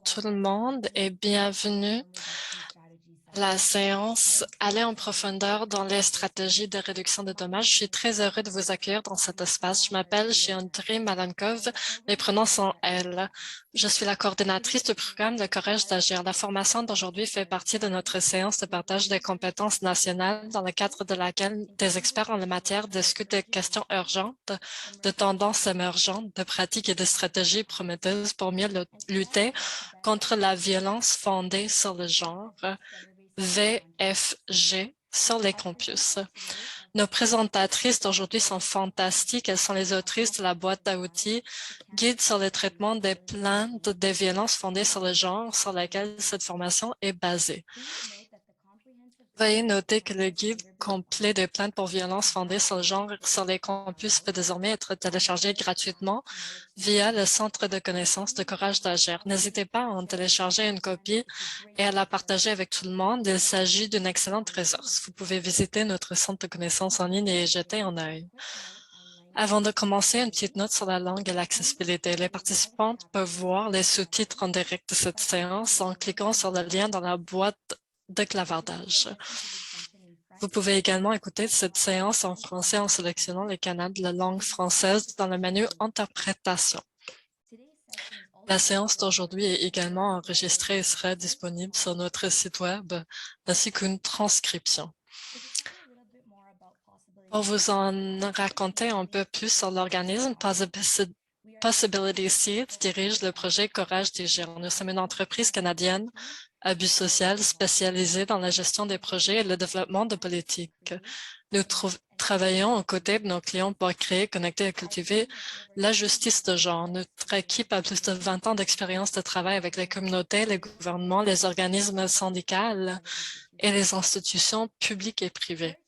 Tout le monde et bienvenue à la séance Aller en profondeur dans les stratégies de réduction de dommages. Je suis très heureux de vous accueillir dans cet espace. Je m'appelle André Malankov, mes pronoms sont elle. Je suis la coordinatrice du programme Le Courage d'agir. La formation d'aujourd'hui fait partie de notre séance de partage des compétences nationales dans le cadre de laquelle des experts en la matière discutent des questions urgentes, de tendances émergentes, de pratiques et de stratégies prometteuses pour mieux lutter contre la violence fondée sur le genre. VFG sur les campus. Nos présentatrices d'aujourd'hui sont fantastiques. Elles sont les autrices de la boîte à outils Guide sur le traitement des plaintes des violences fondées sur le genre sur laquelle cette formation est basée. Veuillez noter que le guide complet des plaintes pour violences fondées sur le genre sur les campus peut désormais être téléchargé gratuitement via le Centre de connaissances de Courage d'agir. N'hésitez pas à en télécharger une copie et à la partager avec tout le monde. Il s'agit d'une excellente ressource. Vous pouvez visiter notre centre de connaissances en ligne et y jeter un œil. Avant de commencer, une petite note sur la langue et l'accessibilité. Les participantes peuvent voir les sous-titres en direct de cette séance en cliquant sur le lien dans la boîte de clavardage. Vous pouvez également écouter cette séance en français en sélectionnant les canaux de la langue française dans le menu Interprétation. La séance d'aujourd'hui est également enregistrée et sera disponible sur notre site Web, ainsi qu'une transcription. Pour vous en raconter un peu plus sur l'organisme, Possibility Seeds dirige le projet Courage d'agir. Nous sommes une entreprise canadienne à but social spécialisée dans la gestion des projets et le développement de politiques. Nous travaillons aux côtés de nos clients pour créer, connecter et cultiver la justice de genre. Notre équipe a plus de 20 ans d'expérience de travail avec les communautés, les gouvernements, les organismes syndicaux et les institutions publiques et privées.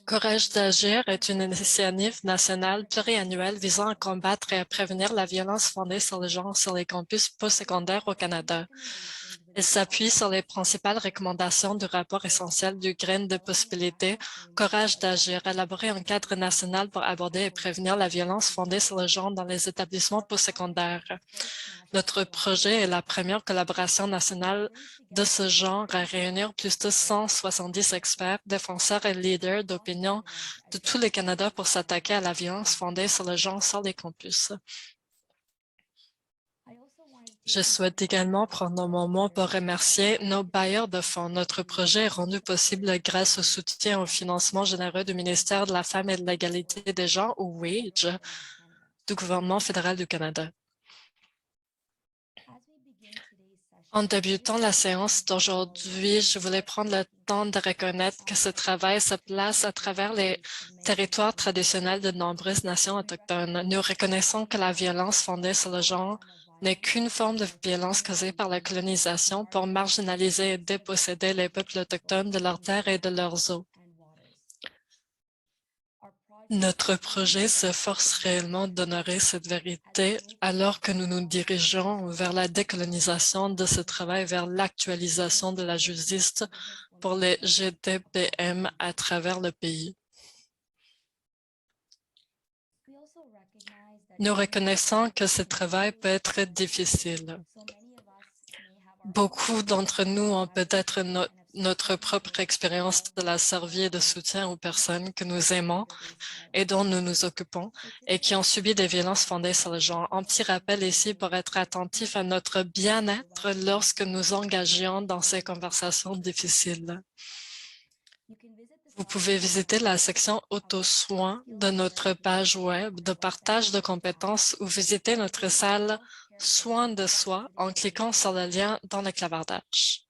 Courage d'agir est une initiative nationale pluriannuelle visant à combattre et à prévenir la violence fondée sur le genre sur les campus postsecondaires au Canada. Elle s'appuie sur les principales recommandations du rapport essentiel du grain de possibilités Courage d'agir, élaboré un cadre national pour aborder et prévenir la violence fondée sur le genre dans les établissements postsecondaires. Notre projet est la première collaboration nationale de ce genre à réunir plus de 170 experts, défenseurs et leaders d'opinion de tout le Canada pour s'attaquer à la violence fondée sur le genre sur les campus. Je souhaite également prendre un moment pour remercier nos bailleurs de fonds. Notre projet est rendu possible grâce au soutien au financement généreux du ministère de la Femme et de l'Égalité des genres, ou WAGE, du gouvernement fédéral du Canada. En débutant la séance d'aujourd'hui, je voulais prendre le temps de reconnaître que ce travail se place à travers les territoires traditionnels de nombreuses nations autochtones. Nous reconnaissons que la violence fondée sur le genre n'est qu'une forme de violence causée par la colonisation pour marginaliser et déposséder les peuples autochtones de leurs terres et de leurs eaux. Notre projet s'efforce réellement d'honorer cette vérité alors que nous nous dirigeons vers la décolonisation de ce travail, vers l'actualisation de la justice pour les GTPM à travers le pays. Nous reconnaissons que ce travail peut être difficile. Beaucoup d'entre nous ont peut-être notre propre expérience de la servie et de soutien aux personnes que nous aimons et dont nous nous occupons et qui ont subi des violences fondées sur le genre. Un petit rappel ici pour être attentif à notre bien-être lorsque nous engagions dans ces conversations difficiles. Vous pouvez visiter la section Auto-soins de notre page web de partage de compétences ou visiter notre salle Soins de soi en cliquant sur le lien dans le clavardage.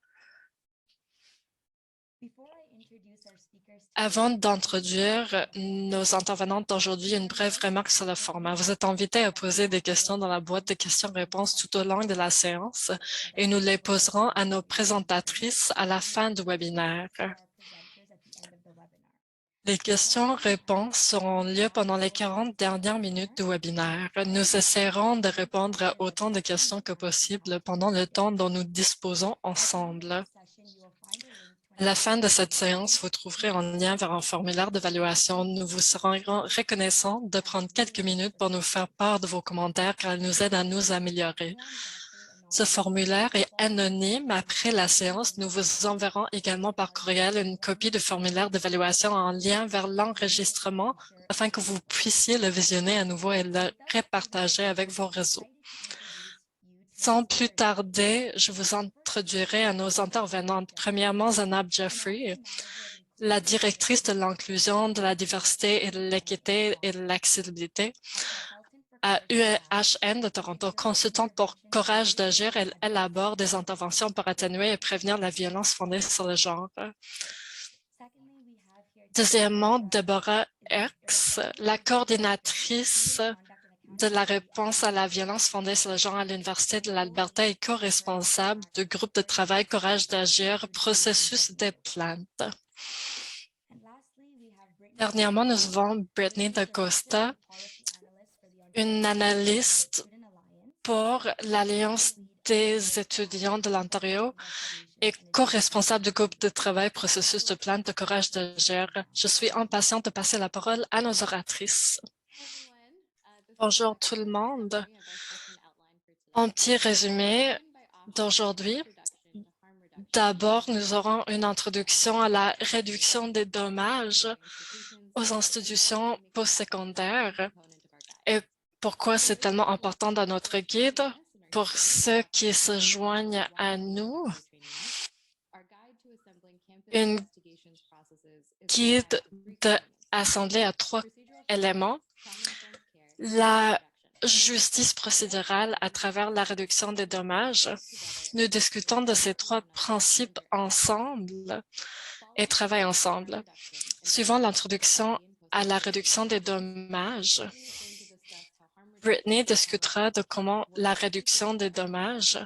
Avant d'introduire nos intervenantes d'aujourd'hui, une brève remarque sur le format. Vous êtes invités à poser des questions dans la boîte de questions-réponses tout au long de la séance et nous les poserons à nos présentatrices à la fin du webinaire. Les questions-réponses seront lieu pendant les 40 dernières minutes du webinaire. Nous essaierons de répondre à autant de questions que possible pendant le temps dont nous disposons ensemble. À la fin de cette séance, vous trouverez un lien vers un formulaire d'évaluation. Nous vous serons reconnaissants de prendre quelques minutes pour nous faire part de vos commentaires car ils nous aident à nous améliorer. Ce formulaire est anonyme. Après la séance, nous vous enverrons également par courriel une copie du formulaire d'évaluation en lien vers l'enregistrement afin que vous puissiez le visionner à nouveau et le repartager avec vos réseaux. Sans plus tarder, je vous introduirai à nos intervenantes. Premièrement, Zanab Jeffrey, la directrice de l'inclusion, de la diversité et de l'équité et de l'accessibilité à UHN de Toronto, consultante pour Courage d'agir. Elle élabore des interventions pour atténuer et prévenir la violence fondée sur le genre. Deuxièmement, Deborah X, la coordinatrice de la réponse à la violence fondée sur le genre à l'Université de l'Alberta et co-responsable du groupe de travail Courage d'agir, processus des plaintes. Dernièrement, nous avons Brittany DaCosta, une analyste pour l'Alliance des étudiants de l'Ontario et co-responsable du groupe de travail processus de plainte de Courage d'agir. Je suis impatiente de passer la parole à nos oratrices. Bonjour tout le monde. Un petit résumé d'aujourd'hui. D'abord, nous aurons une introduction à la réduction des dommages aux institutions postsecondaires et pourquoi c'est tellement important dans notre guide. Pour ceux qui se joignent à nous, une guide assemblée à 3 éléments. La justice procédurale à travers la réduction des dommages. Nous discutons de ces 3 principes ensemble et travaillent ensemble. Suivant l'introduction à la réduction des dommages, Brittany discutera de comment la réduction des dommages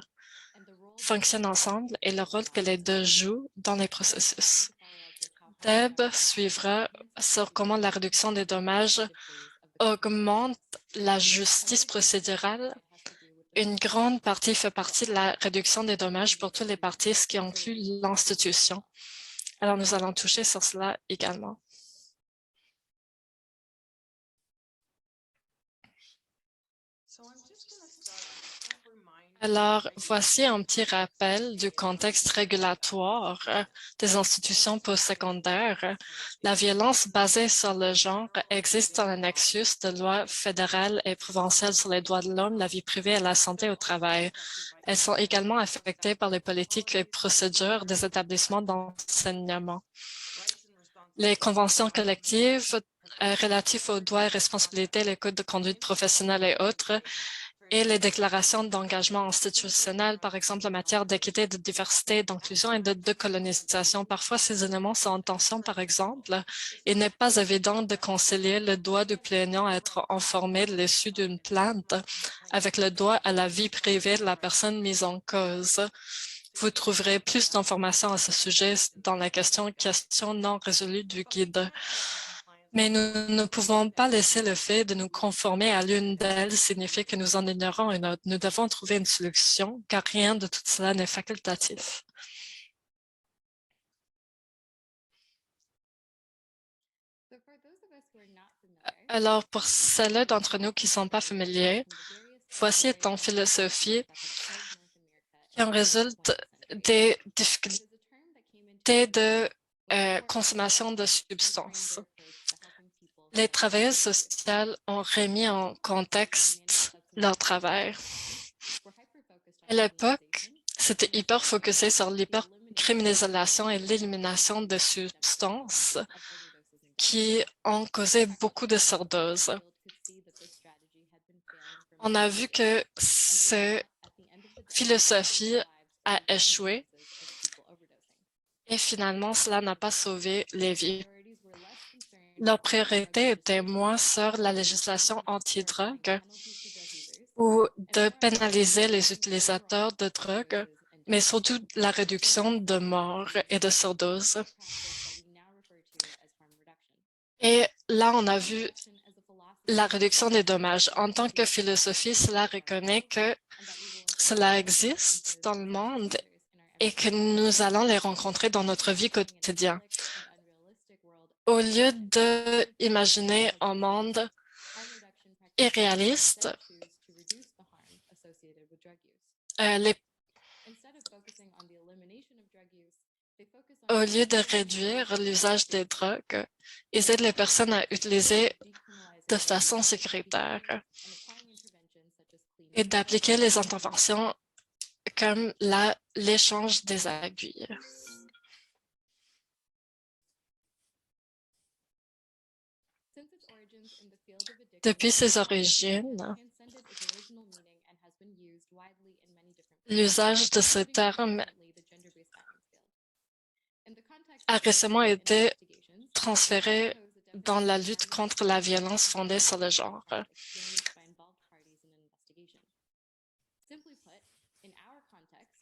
fonctionne ensemble et le rôle que les deux jouent dans les processus. Deb suivra sur comment la réduction des dommages augmente la justice procédurale. Une grande partie fait partie de la réduction des dommages pour tous les parties, ce qui inclut l'institution. Alors, nous allons toucher sur cela également. Alors, voici un petit rappel du contexte régulatoire des institutions postsecondaires. La violence basée sur le genre existe dans le nexus de lois fédérales et provinciales sur les droits de l'homme, la vie privée et la santé au travail. Elles sont également affectées par les politiques et procédures des établissements d'enseignement. Les conventions collectives relatives aux droits et responsabilités, les codes de conduite professionnelle et autres, et les déclarations d'engagement institutionnel, par exemple en matière d'équité, de diversité, d'inclusion et de décolonisation. Parfois, ces éléments sont en tension, par exemple. Il n'est pas évident de concilier le droit du plaignant à être informé de l'issue d'une plainte avec le droit à la vie privée de la personne mise en cause. Vous trouverez plus d'informations à ce sujet dans la question non résolue du guide. Mais nous ne pouvons pas laisser le fait de nous conformer à l'une d'elles signifier que nous en ignorons une autre. Nous devons trouver une solution, car rien de tout cela n'est facultatif. Alors, pour celles d'entre nous qui ne sont pas familiers, voici est une philosophie qui en résulte des difficultés de consommation de substances. Les travailleuses sociales ont remis en contexte leur travail. À l'époque, c'était hyper focusé sur l'hypercriminalisation et l'élimination de substances qui ont causé beaucoup de surdoses. On a vu que cette philosophie a échoué et finalement, cela n'a pas sauvé les vies. Leur priorité était moins sur la législation anti-drogue ou de pénaliser les utilisateurs de drogue, mais surtout la réduction de morts et de surdoses. Et là, on a vu la réduction des dommages. En tant que philosophie, cela reconnaît que cela existe dans le monde et que nous allons les rencontrer dans notre vie quotidienne. Au lieu d'imaginer un monde irréaliste, Au lieu de réduire l'usage des drogues, ils aident les personnes à utiliser de façon sécuritaire et d'appliquer les interventions comme l'échange des aiguilles. Depuis ses origines, l'usage de ce terme a récemment été transféré dans la lutte contre la violence fondée sur le genre.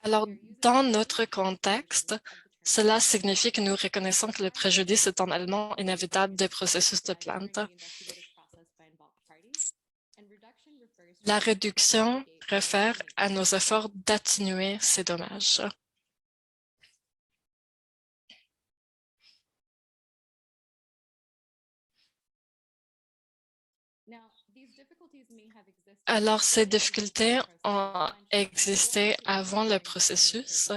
Alors, dans notre contexte, cela signifie que nous reconnaissons que le préjudice est un élément inévitable des processus de plainte. La réduction réfère à nos efforts d'atténuer ces dommages. Alors, ces difficultés ont existé avant le processus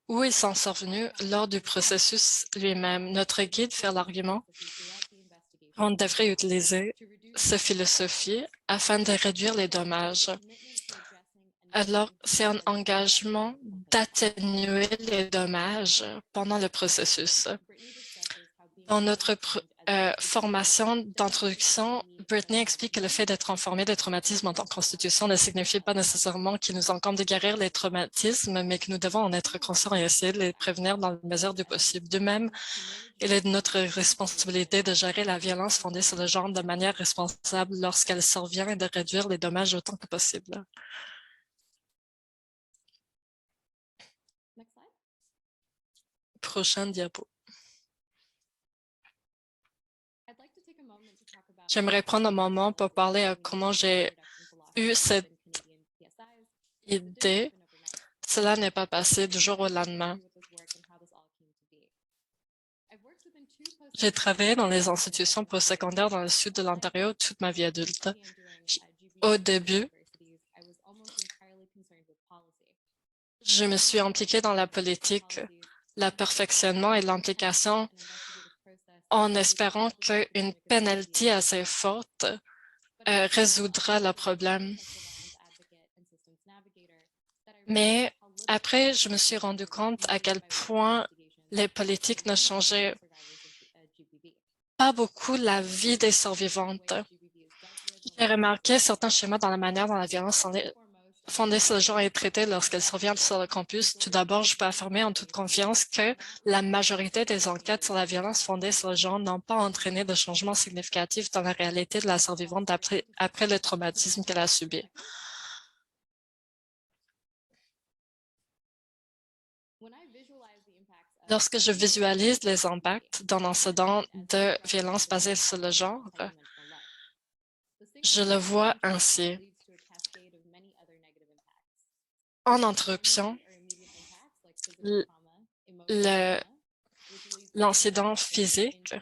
ou ils sont survenus lors du processus lui-même. Notre guide fait l'argument qu'on devrait utiliser cette philosophie afin de réduire les dommages. Alors, c'est un engagement d'atténuer les dommages pendant le processus. Dans notre formation d'introduction, Brittany explique que le fait d'être informé des traumatismes en tant que constitution ne signifie pas nécessairement qu'il nous incombe de guérir les traumatismes, mais que nous devons en être conscients et essayer de les prévenir dans la mesure du possible. De même, il est de notre responsabilité de gérer la violence fondée sur le genre de manière responsable lorsqu'elle survient et de réduire les dommages autant que possible. Prochaine diapo. J'aimerais prendre un moment pour parler de comment j'ai eu cette idée. Cela n'est pas passé du jour au lendemain. J'ai travaillé dans les institutions postsecondaires dans le sud de l'Ontario toute ma vie adulte. Au début, je me suis impliquée dans la politique, le perfectionnement et l'implication en espérant qu'une pénalité assez forte résoudra le problème. Mais après, je me suis rendu compte à quel point les politiques ne changeaient pas beaucoup la vie des survivantes. J'ai remarqué certains schémas dans la manière dont la violence fondée sur le genre est traitée lorsqu'elle survient sur le campus. Tout d'abord, je peux affirmer en toute confiance que la majorité des enquêtes sur la violence fondée sur le genre n'ont pas entraîné de changements significatifs dans la réalité de la survivante après le traumatisme qu'elle a subi. Lorsque je visualise les impacts d'un incident de violence basée sur le genre, je le vois ainsi. En interruption, l'incident physique,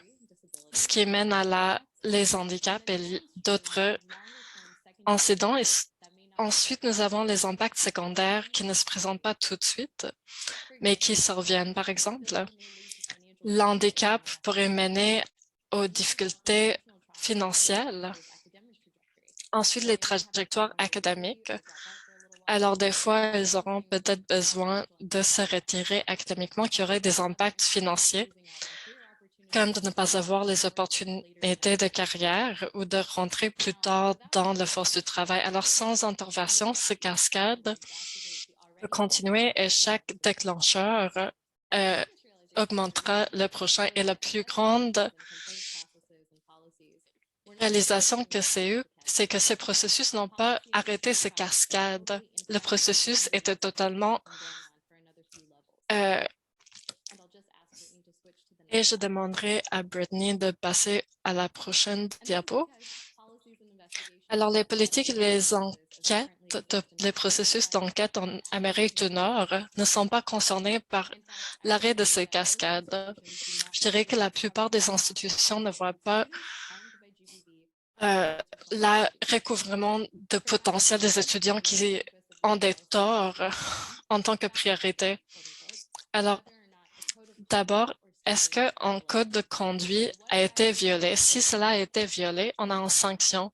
ce qui mène à les handicaps et d'autres incidents. Et ensuite, nous avons les impacts secondaires qui ne se présentent pas tout de suite, mais qui surviennent. Par exemple, l'handicap pourrait mener aux difficultés financières. Ensuite, les trajectoires académiques. Alors, des fois, ils auront peut-être besoin de se retirer académiquement, qui aurait des impacts financiers, comme de ne pas avoir les opportunités de carrière ou de rentrer plus tard dans la force du travail. Alors, sans intervention, ces cascades peuvent continuer et chaque déclencheur augmentera le prochain. Et la plus grande réalisation que c'est que ces processus n'ont pas arrêté ces cascades. Le processus était totalement et je demanderai à Brittany de passer à la prochaine diapo. Alors, les politiques et les enquêtes, les processus d'enquête en Amérique du Nord ne sont pas concernés par l'arrêt de ces cascades. Je dirais que la plupart des institutions ne voient pas le recouvrement de potentiel des étudiants qui ont des torts en tant que priorité. Alors, d'abord, est-ce qu'un code de conduite a été violé? Si cela a été violé, on a une sanction.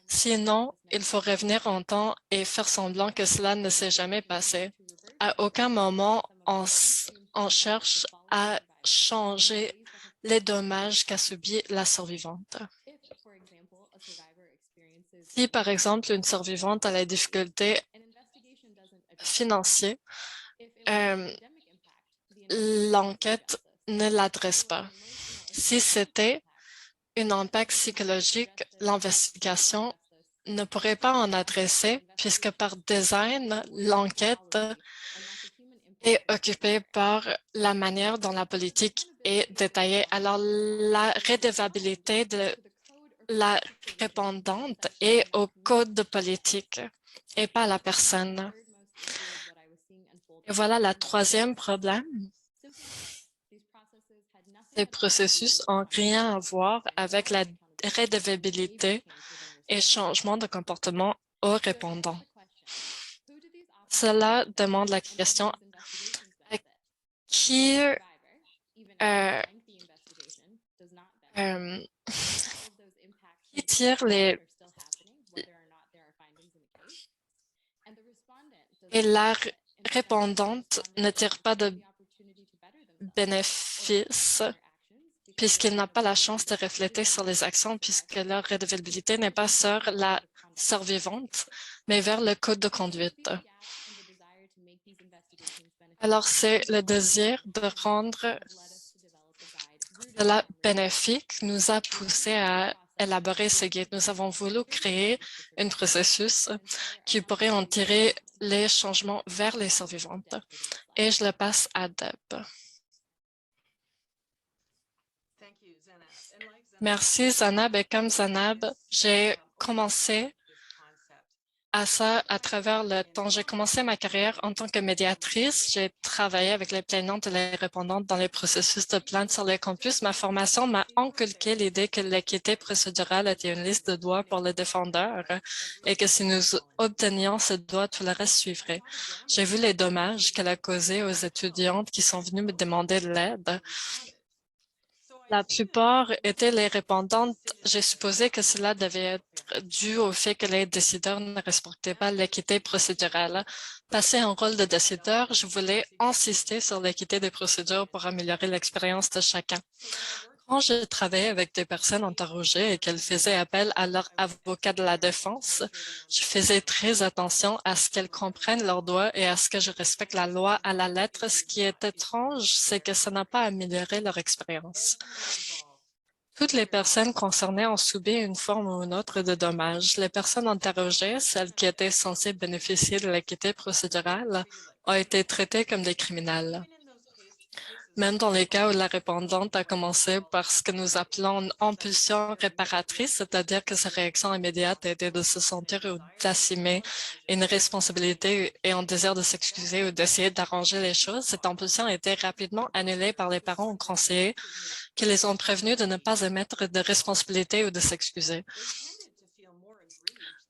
Sinon, il faut revenir en temps et faire semblant que cela ne s'est jamais passé. À aucun moment, on cherche à changer les dommages qu'a subi la survivante. Si, par exemple, une survivante a des difficultés financières, l'enquête ne l'adresse pas. Si c'était un impact psychologique, l'investigation ne pourrait pas en adresser puisque par design, l'enquête est occupée par la manière dont la politique est détaillée. Alors, la redevabilité de la répondante est au code de politique et pas à la personne. Et voilà le troisième problème. Ces processus n'ont rien à voir avec la redevabilité et changement de comportement aux répondants. Cela demande la question à qui qui tire les et la répondante ne tire pas de bénéfices puisqu'il n'a pas la chance de refléter sur les actions puisque leur redevabilité n'est pas sur la survivante, mais vers le code de conduite. Alors, c'est le désir de rendre cela bénéfique nous a poussé à élaborer ce guide. Nous avons voulu créer un processus qui pourrait en tirer les changements vers les survivantes. Et je le passe à Deb. Merci, Zanab. Et comme Zanab, j'ai commencé à ça à travers le temps. J'ai commencé ma carrière en tant que médiatrice. J'ai travaillé avec les plaignantes et les répondantes dans les processus de plainte sur les campus. Ma formation m'a inculqué l'idée que l'équité procédurale était une liste de droits pour le défendeur et que si nous obtenions ce droit, tout le reste suivrait. J'ai vu les dommages qu'elle a causés aux étudiantes qui sont venues me demander de l'aide. La plupart étaient les répondantes. J'ai supposé que cela devait être dû au fait que les décideurs ne respectaient pas l'équité procédurale. Passer un rôle de décideur, je voulais insister sur l'équité des procédures pour améliorer l'expérience de chacun. Quand je travaillais avec des personnes interrogées et qu'elles faisaient appel à leur avocat de la défense, je faisais très attention à ce qu'elles comprennent leurs droits et à ce que je respecte la loi à la lettre. Ce qui est étrange, c'est que ça n'a pas amélioré leur expérience. Toutes les personnes concernées ont subi une forme ou une autre de dommage. Les personnes interrogées, celles qui étaient censées bénéficier de l'équité procédurale, ont été traitées comme des criminels. Même dans les cas où la répondante a commencé par ce que nous appelons une impulsion réparatrice, c'est-à-dire que sa réaction immédiate était de se sentir ou d'assumer une responsabilité et un désir de s'excuser ou d'essayer d'arranger les choses, cette impulsion a été rapidement annulée par les parents ou conseillers qui les ont prévenus de ne pas émettre de responsabilité ou de s'excuser.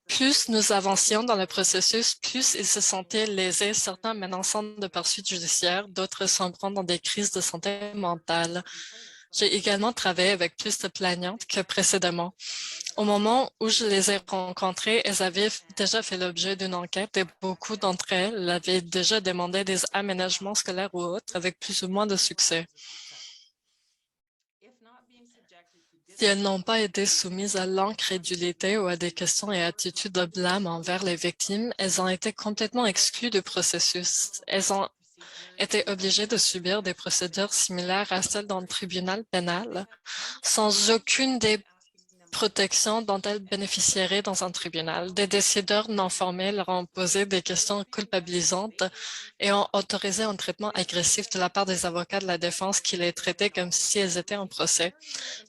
Plus nous avancions dans le processus, plus ils se sentaient lésés, certains menaçant de poursuites judiciaires, d'autres sombrant dans des crises de santé mentale. J'ai également travaillé avec plus de plaignantes que précédemment. Au moment où je les ai rencontrées, elles avaient déjà fait l'objet d'une enquête et beaucoup d'entre elles avaient déjà demandé des aménagements scolaires ou autres avec plus ou moins de succès. Si elles n'ont pas été soumises à l'incrédulité ou à des questions et attitudes de blâme envers les victimes, elles ont été complètement exclues du processus. Elles ont été obligées de subir des procédures similaires à celles d'un tribunal pénal, sans aucune des protections dont elles bénéficieraient dans un tribunal. Des décideurs non formés leur ont posé des questions culpabilisantes et ont autorisé un traitement agressif de la part des avocats de la défense qui les traitaient comme si elles étaient en procès.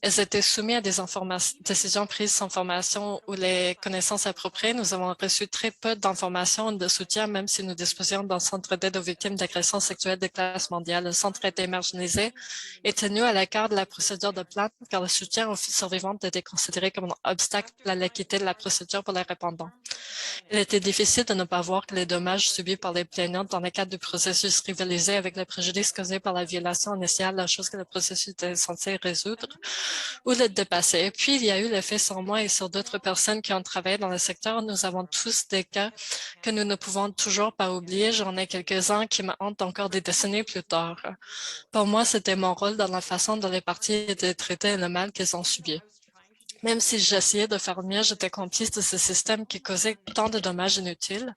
Elles étaient soumises à des décisions prises sans formation ou les connaissances appropriées. Nous avons reçu très peu d'informations de soutien, même si nous disposions d'un centre d'aide aux victimes d'agressions sexuelles de classe mondiale. Le centre était marginalisé et tenu à l'écart de la procédure de plainte car le soutien aux survivantes était considéré considéré comme un obstacle à l'équité de la procédure pour les répondants. Il était difficile de ne pas voir que les dommages subis par les plaignants dans le cadre du processus rivalisaient avec les préjudices causés par la violation initiale, la chose que le processus était censé résoudre ou le dépasser. Puis, il y a eu l'effet sur moi et sur d'autres personnes qui ont travaillé dans le secteur. Nous avons tous des cas que nous ne pouvons toujours pas oublier. J'en ai quelques-uns qui me hantent encore des décennies plus tard. Pour moi, c'était mon rôle dans la façon dont les parties étaient traitées et le mal qu'elles ont subi. Même si j'essayais de faire mieux, j'étais complice de ce système qui causait tant de dommages inutiles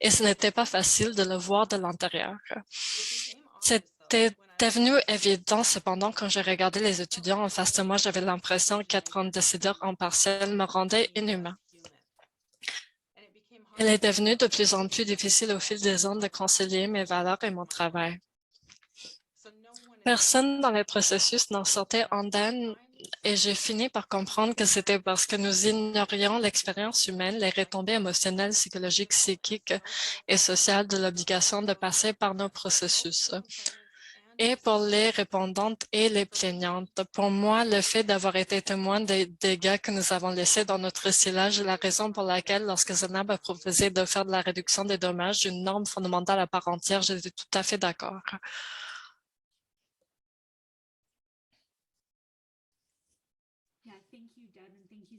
et ce n'était pas facile de le voir de l'intérieur. C'était devenu évident cependant quand j'ai regardé les étudiants en face de moi, j'avais l'impression qu'être un décideur impartial me rendait inhumain. Il est devenu de plus en plus difficile au fil des ans de concilier mes valeurs et mon travail. Personne dans le processus n'en sortait indemne et j'ai fini par comprendre que c'était parce que nous ignorions l'expérience humaine, les retombées émotionnelles, psychologiques, psychiques et sociales de l'obligation de passer par nos processus. Et pour les répondantes et les plaignantes, pour moi, le fait d'avoir été témoin des dégâts que nous avons laissés dans notre silage est la raison pour laquelle, lorsque Zenab a proposé de faire de la réduction des dommages une norme fondamentale à part entière, j'étais tout à fait d'accord.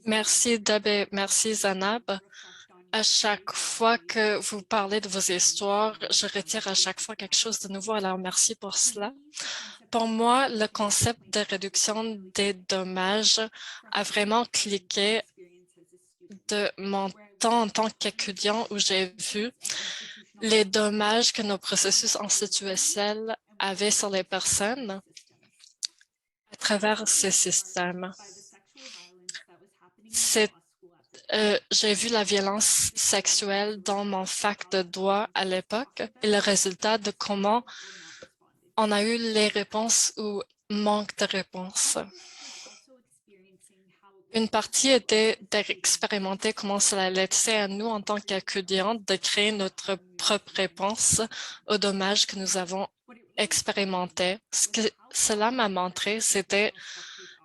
Merci Deb et merci Zanab. À chaque fois que vous parlez de vos histoires, je retire à chaque fois quelque chose de nouveau, alors merci pour cela. Pour moi, le concept de réduction des dommages a vraiment cliqué de mon temps en tant qu'étudiant où j'ai vu les dommages que nos processus institutionnels avaient sur les personnes à travers ces systèmes. J'ai vu la violence sexuelle dans mon fac de droit à l'époque et le résultat de comment on a eu les réponses ou manque de réponses. Une partie était d'expérimenter comment cela laissait à nous en tant qu'étudiants de créer notre propre réponse aux dommages que nous avons expérimentés. Ce que cela m'a montré, c'était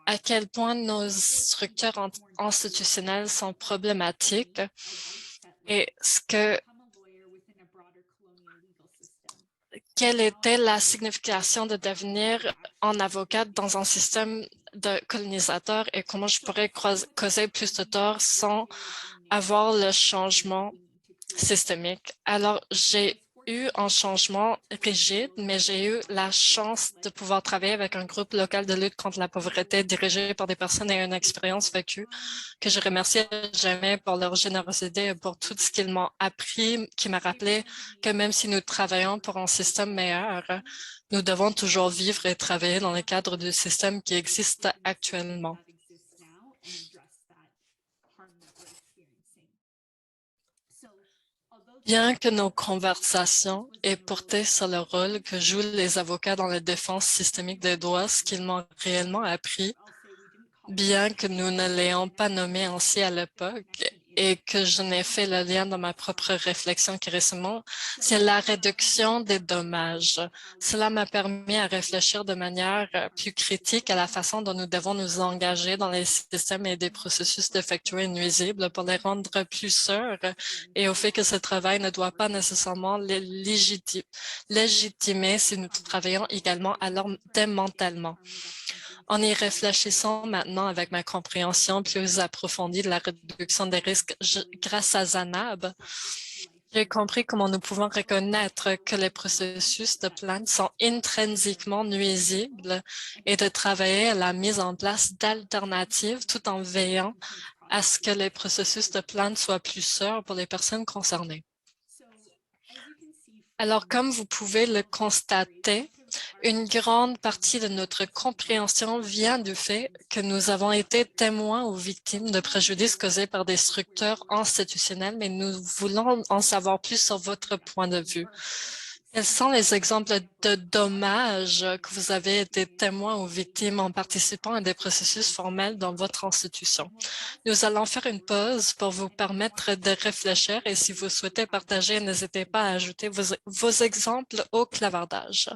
à quel point nos structures institutionnelles sont problématiques et quelle était la signification de devenir un avocat dans un système de colonisateur et comment je pourrais causer plus de tort sans avoir le changement systémique. Alors, j'ai eu un changement rigide, mais j'ai eu la chance de pouvoir travailler avec un groupe local de lutte contre la pauvreté dirigé par des personnes ayant une expérience vécue que je remercie jamais pour leur générosité et pour tout ce qu'ils m'ont appris, qui m'a rappelé que même si nous travaillons pour un système meilleur, nous devons toujours vivre et travailler dans le cadre du système qui existe actuellement. Bien que nos conversations aient porté sur le rôle que jouent les avocats dans la défense systémique des droits, ce qu'ils m'ont réellement appris, bien que nous ne l'ayons pas nommé ainsi à l'époque et que je n'ai fait le lien dans ma propre réflexion que récemment, c'est la réduction des dommages. Cela m'a permis à réfléchir de manière plus critique à la façon dont nous devons nous engager dans les systèmes et des processus défectueux et nuisibles pour les rendre plus sûrs et au fait que ce travail ne doit pas nécessairement les légitimer si nous travaillons également alors démantèlement. En y réfléchissant maintenant avec ma compréhension plus approfondie de la réduction des risques grâce à Zanab, j'ai compris comment nous pouvons reconnaître que les processus de plainte sont intrinsiquement nuisibles et de travailler à la mise en place d'alternatives tout en veillant à ce que les processus de plainte soient plus sûrs pour les personnes concernées. Alors, comme vous pouvez le constater, une grande partie de notre compréhension vient du fait que nous avons été témoins ou victimes de préjudices causés par des structures institutionnelles, mais nous voulons en savoir plus sur votre point de vue. Quels sont les exemples de dommages que vous avez été témoins ou victimes en participant à des processus formels dans votre institution? Nous allons faire une pause pour vous permettre de réfléchir et si vous souhaitez partager, n'hésitez pas à ajouter vos exemples au clavardage.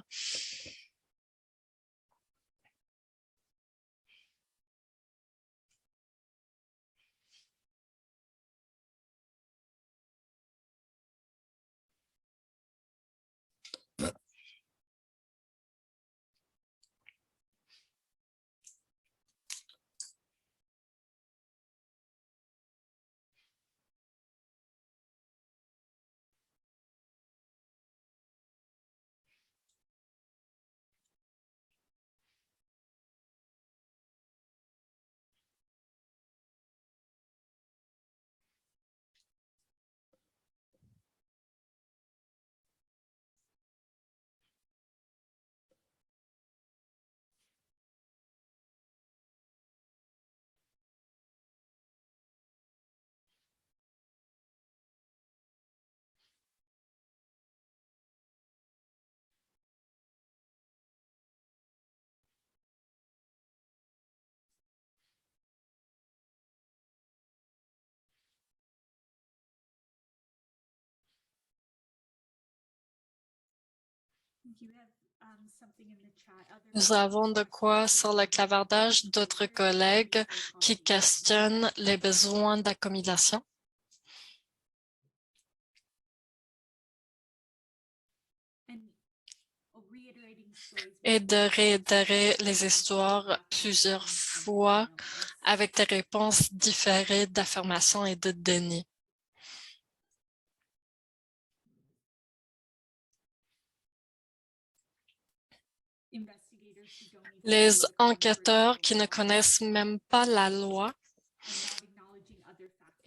Nous avons de quoi sur le clavardage d'autres collègues qui questionnent les besoins d'accommodation et de réitérer les histoires plusieurs fois avec des réponses différées d'affirmation et de déni. Les enquêteurs qui ne connaissent même pas la loi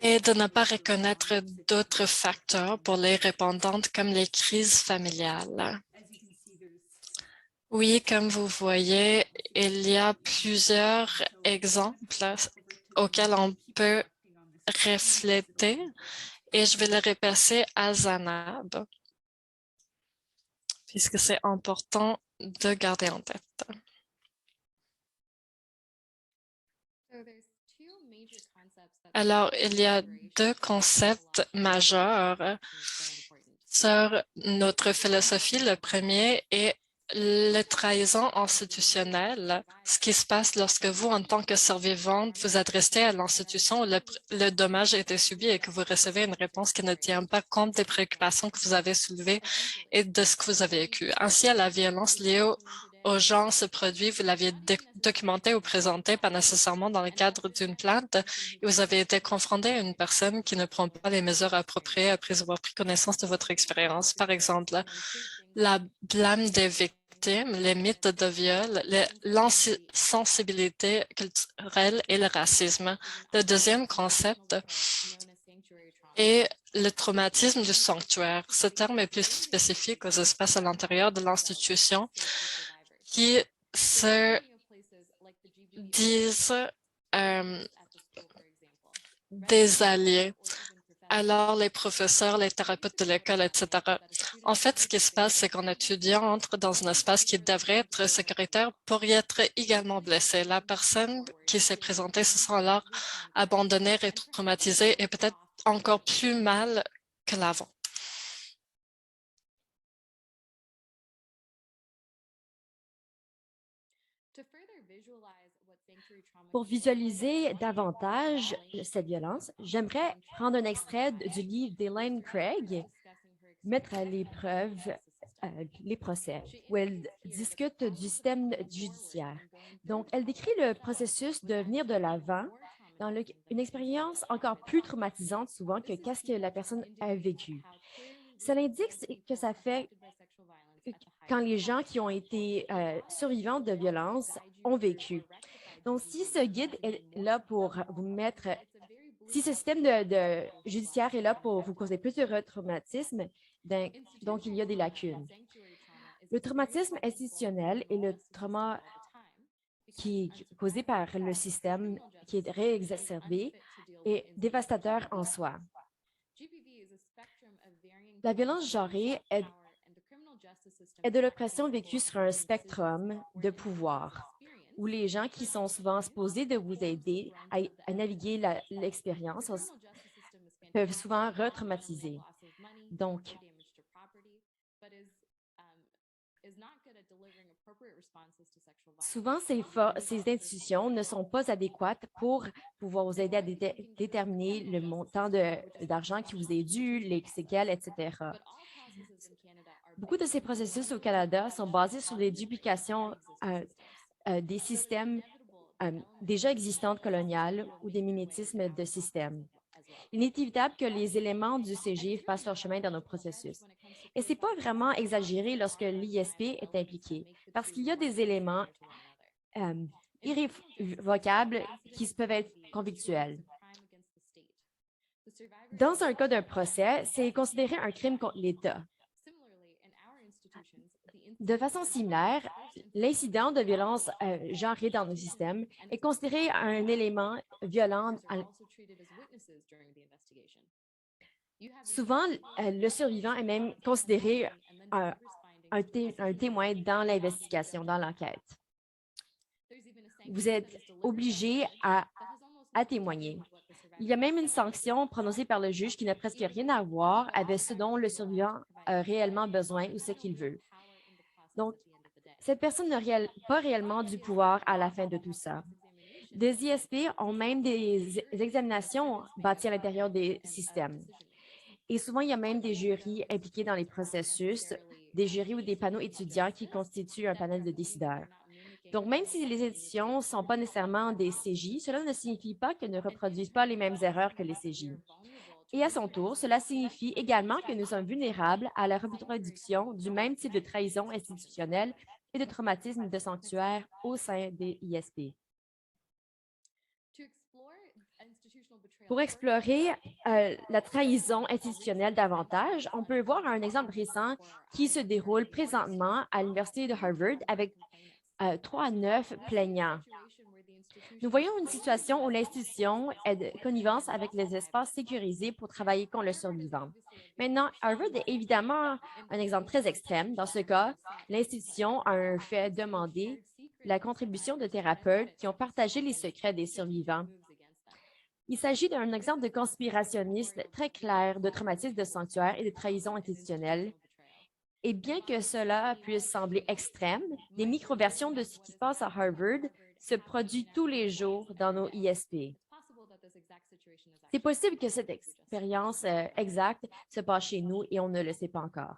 et de ne pas reconnaître d'autres facteurs pour les répondantes comme les crises familiales. Oui, comme vous voyez, il y a plusieurs exemples auxquels on peut refléter et je vais le répéter à Zanab puisque c'est important de garder en tête. Alors, il y a deux concepts majeurs sur notre philosophie. Le premier est la trahison institutionnelle, ce qui se passe lorsque vous, en tant que survivante, vous adressez à l'institution où le dommage a été subi et que vous recevez une réponse qui ne tient pas compte des préoccupations que vous avez soulevées et de ce que vous avez vécu. Ainsi, la violence liée au genre se produit, vous l'aviez documenté ou présenté, pas nécessairement dans le cadre d'une plainte, et vous avez été confronté à une personne qui ne prend pas les mesures appropriées après avoir pris connaissance de votre expérience. Par exemple, la blâme des victimes, les mythes de viol, l'insensibilité culturelle et le racisme. Le deuxième concept est le traumatisme du sanctuaire. Ce terme est plus spécifique aux espaces à l'intérieur de l'institution qui se disent des alliés. Alors, les professeurs, les thérapeutes de l'école, etc. En fait, ce qui se passe, c'est qu'un étudiant entre dans un espace qui devrait être sécuritaire pour y être également blessé. La personne qui s'est présentée se sent alors abandonnée, traumatisée et peut-être encore plus mal que l'avant. Pour visualiser davantage cette violence, j'aimerais prendre un extrait du livre d'Elaine Craig, Mettre à l'épreuve les procès, où elle discute du système judiciaire. Donc, elle décrit le processus de venir de l'avant dans une expérience encore plus traumatisante souvent que qu'est-ce que la personne a vécu. Ça indique que ça fait quand les gens qui ont été survivants de violences ont vécu. Donc, si ce guide est là pour vous mettre, si ce système judiciaire est là pour vous causer plus de retraumatisme, donc il y a des lacunes. Le traumatisme institutionnel est le trauma qui est causé par le système qui est réexacerbé et dévastateur en soi. La violence genrée est de l'oppression vécue sur un spectrum de pouvoir, où les gens qui sont souvent supposés de vous aider à naviguer l'expérience peuvent souvent retraumatiser. Donc, souvent, ces institutions ne sont pas adéquates pour pouvoir vous aider à déterminer le montant d'argent qui vous est dû, les séquelles, etc. Beaucoup de ces processus au Canada sont basés sur les duplications des systèmes déjà existants coloniales ou des mimétismes de systèmes. Il est inévitable que les éléments du CG fassent leur chemin dans nos processus. Et ce n'est pas vraiment exagéré lorsque l'ISP est impliqué, parce qu'il y a des éléments irrévocables qui peuvent être convictuels. Dans un cas d'un procès, c'est considéré un crime contre l'État. De façon similaire, l'incident de violence genrée dans nos systèmes est considéré un élément violent. Souvent, le survivant est même considéré un témoin dans l'investigation, dans l'enquête. Vous êtes obligé à témoigner. Il y a même une sanction prononcée par le juge qui n'a presque rien à voir avec ce dont le survivant a réellement besoin ou ce qu'il veut. Donc, cette personne n'a pas réellement du pouvoir à la fin de tout ça. Des ISP ont même des examinations bâties à l'intérieur des systèmes. Et souvent, il y a même des jurys impliqués dans les processus, des jurys ou des panneaux étudiants qui constituent un panel de décideurs. Donc, même si les éditions ne sont pas nécessairement des CJ, cela ne signifie pas qu'elles ne reproduisent pas les mêmes erreurs que les CJ. Et à son tour, cela signifie également que nous sommes vulnérables à la reproduction du même type de trahison institutionnelle et de traumatisme de sanctuaire au sein des ISP. Pour explorer la trahison institutionnelle davantage, on peut voir un exemple récent qui se déroule présentement à l'Université de Harvard avec 3 à 9 plaignants. Nous voyons une situation où l'institution est de connivence avec les espaces sécurisés pour travailler contre le survivant. Maintenant, Harvard est évidemment un exemple très extrême. Dans ce cas, l'institution a fait demander la contribution de thérapeutes qui ont partagé les secrets des survivants. Il s'agit d'un exemple de conspirationnisme très clair de traumatisme de sanctuaire et de trahison institutionnelle. Et bien que cela puisse sembler extrême, des micro-versions de ce qui se passe à Harvard se produisent tous les jours dans nos ISP. C'est possible que cette expérience exacte se passe chez nous et on ne le sait pas encore.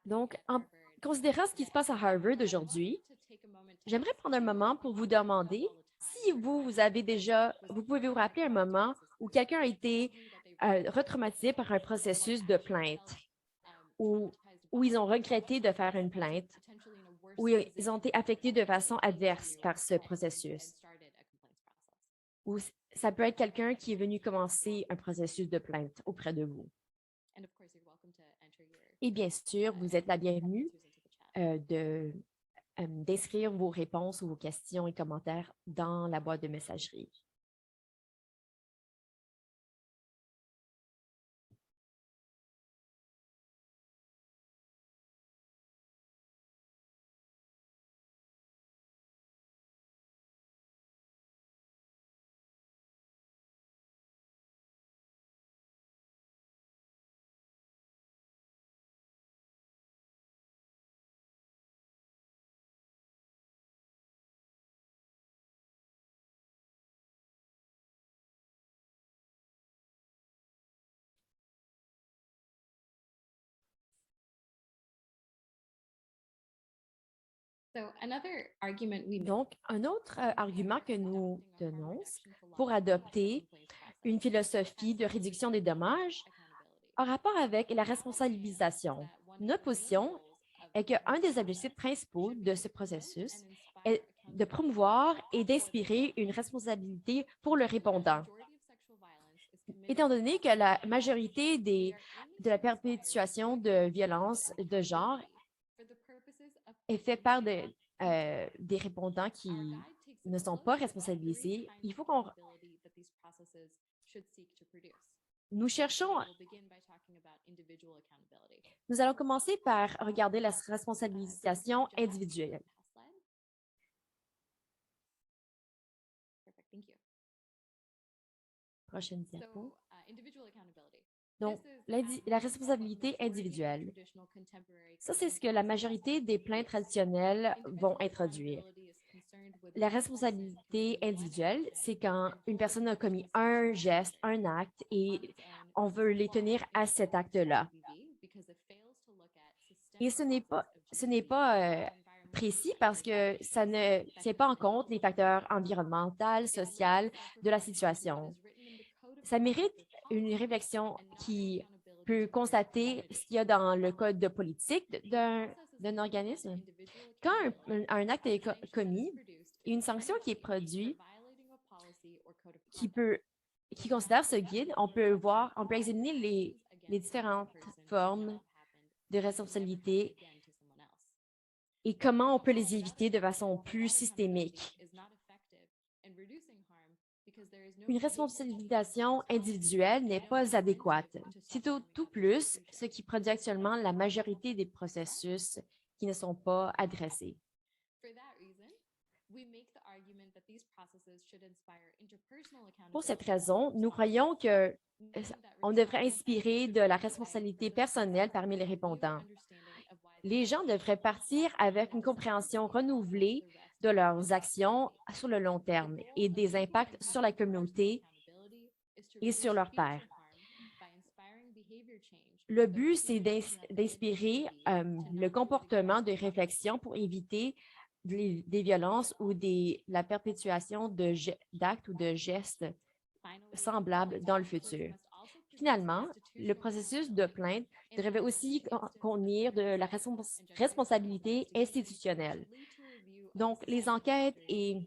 Donc, en considérant ce qui se passe à Harvard aujourd'hui, j'aimerais prendre un moment pour vous demander si vous avez déjà, vous pouvez vous rappeler un moment où quelqu'un a été retraumatisé par un processus de plainte, où ils ont regretté de faire une plainte, où ils ont été affectés de façon adverse par ce processus. Ou ça peut être quelqu'un qui est venu commencer un processus de plainte auprès de vous. Et bien sûr, vous êtes la bienvenue d'inscrire vos réponses ou vos questions et commentaires dans la boîte de messagerie. Donc, un autre argument que nous donnons pour adopter une philosophie de réduction des dommages a rapport avec la responsabilisation. Notre position est qu'un des objectifs principaux de ce processus est de promouvoir et d'inspirer une responsabilité pour le répondant. Étant donné que la majorité de la perpétuation de violences de genre est faite par des répondants qui ne sont pas responsabilisés, il faut qu'on... Nous cherchons... Nous allons commencer par regarder la responsabilisation individuelle. Prochaine diapo. Donc, la responsabilité individuelle. Ça, c'est ce que la majorité des plaintes traditionnelles vont introduire. La responsabilité individuelle, c'est quand une personne a commis un geste, un acte, et on veut les tenir à cet acte-là. Et ce n'est pas précis parce que ça ne tient pas en compte les facteurs environnementaux, sociaux de la situation. Ça mérite une réflexion qui peut constater ce qu'il y a dans le code de politique d'un organisme. Quand un acte est commis, il y a une sanction qui est produite qui considère ce guide, on peut examiner les différentes formes de responsabilité et comment on peut les éviter de façon plus systémique. Une responsabilisation individuelle n'est pas adéquate. C'est tout plus ce qui produit actuellement la majorité des processus qui ne sont pas adressés. Pour cette raison, nous croyons que on devrait inspirer de la responsabilité personnelle parmi les répondants. Les gens devraient partir avec une compréhension renouvelée de leurs actions sur le long terme et des impacts sur la communauté et sur leurs pairs. Le but, c'est d'inspirer le comportement de réflexion pour éviter des violences ou la perpétuation d'actes ou de gestes semblables dans le futur. Finalement, le processus de plainte devrait aussi contenir de la responsabilité institutionnelle. Donc, les enquêtes et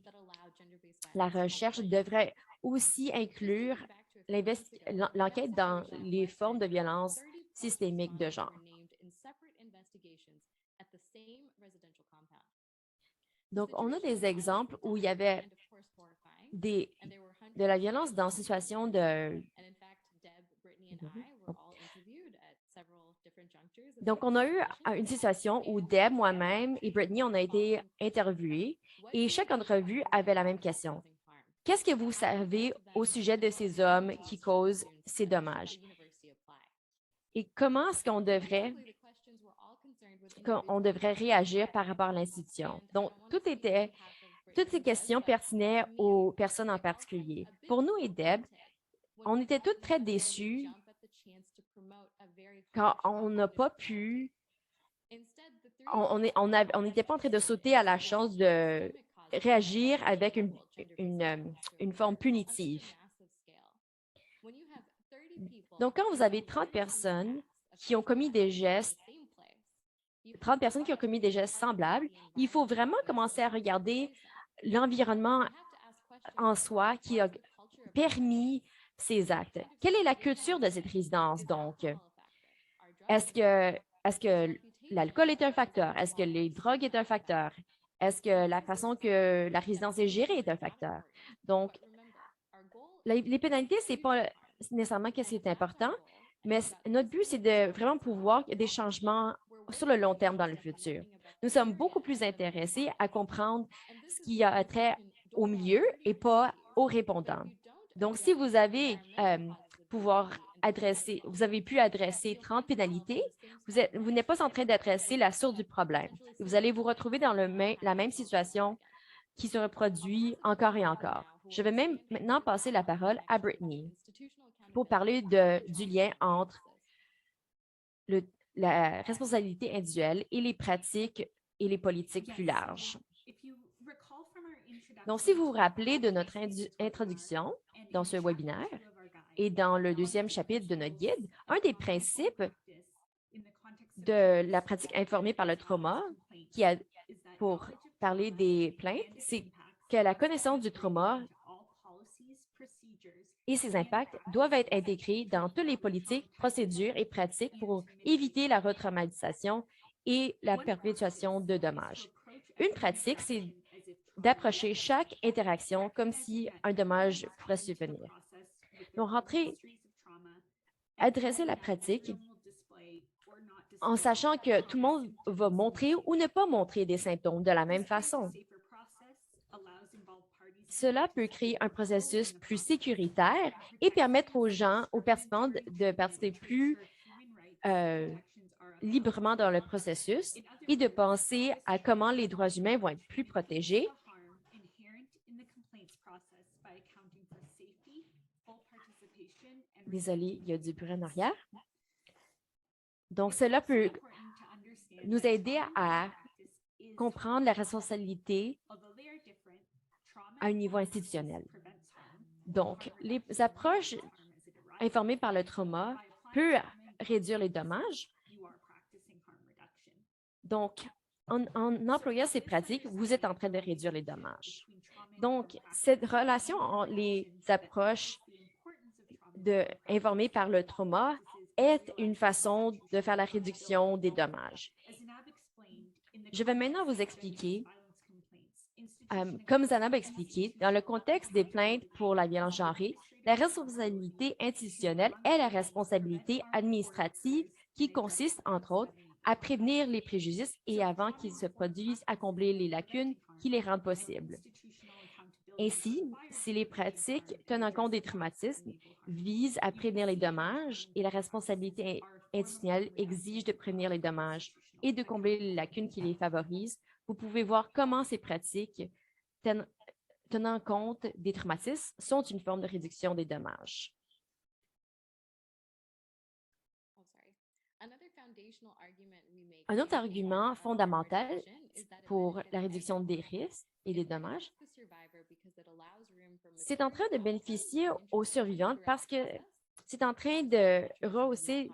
la recherche devraient aussi inclure l'enquête dans les formes de violence systémique de genre. Donc, on a des exemples où il y avait de la violence dans situation de... Donc, on a eu une situation où Deb, moi-même et Brittany, on a été interviewés et chaque entrevue avait la même question. Qu'est-ce que vous savez au sujet de ces hommes qui causent ces dommages? Et comment est-ce qu'on devrait réagir par rapport à l'institution? Donc, toutes ces questions pertinaient aux personnes en particulier. Pour nous et Deb, on était toutes très déçues quand on n'a pas pu, on n'était pas en train de sauter à la chance de réagir avec une forme punitive. Donc, quand vous avez 30 personnes qui ont commis des gestes, 30 personnes qui ont commis des gestes semblables, il faut vraiment commencer à regarder l'environnement en soi qui a permis ces actes. Quelle est la culture de cette résidence, donc? Est-ce que l'alcool est un facteur? Est-ce que les drogues est un facteur? Est-ce que la façon que la résidence est gérée est un facteur? Donc, les pénalités, ce n'est pas nécessairement ce qui est important, mais notre but, c'est de vraiment pouvoir des changements sur le long terme dans le futur. Nous sommes beaucoup plus intéressés à comprendre ce qui a trait au milieu et pas aux répondants. Donc, si vous avez vous avez pu adresser 30 pénalités, vous n'êtes pas en train d'adresser la source du problème. Vous allez vous retrouver dans la même situation qui se reproduit encore et encore. Je vais maintenant passer la parole à Brittany pour parler du lien entre la responsabilité individuelle et les pratiques et les politiques plus larges. Donc, si vous vous rappelez de notre introduction dans ce webinaire et dans le deuxième chapitre de notre guide, un des principes de la pratique informée par le trauma, pour parler des plaintes, c'est que la connaissance du trauma et ses impacts doivent être intégrés dans toutes les politiques, procédures et pratiques pour éviter la retraumatisation et la perpétuation de dommages. Une pratique, c'est d'approcher chaque interaction comme si un dommage pourrait survenir. Donc, adresser la pratique en sachant que tout le monde va montrer ou ne pas montrer des symptômes de la même façon. Cela peut créer un processus plus sécuritaire et permettre aux participants de participer plus librement dans le processus et de penser à comment les droits humains vont être plus protégés. Désolée, il y a du bruit en arrière. Donc, cela peut nous aider à comprendre la responsabilité à un niveau institutionnel. Donc, les approches informées par le trauma peuvent réduire les dommages. Donc, en employant ces pratiques, vous êtes en train de réduire les dommages. Donc, cette relation entre les approches informées par le trauma est une façon de faire la réduction des dommages. Je vais maintenant vous expliquer, comme Zanab a expliqué, dans le contexte des plaintes pour la violence genrée, la responsabilité institutionnelle est la responsabilité administrative qui consiste, entre autres, à prévenir les préjudices et avant qu'ils se produisent, à combler les lacunes qui les rendent possibles. Ainsi, si les pratiques tenant compte des traumatismes visent à prévenir les dommages et la responsabilité institutionnelle exige de prévenir les dommages et de combler les lacunes qui les favorisent, vous pouvez voir comment ces pratiques tenant compte des traumatismes sont une forme de réduction des dommages. Un autre argument fondamental pour la réduction des risques et des dommages, c'est en train de bénéficier aux survivants parce que c'est en train de rehausser,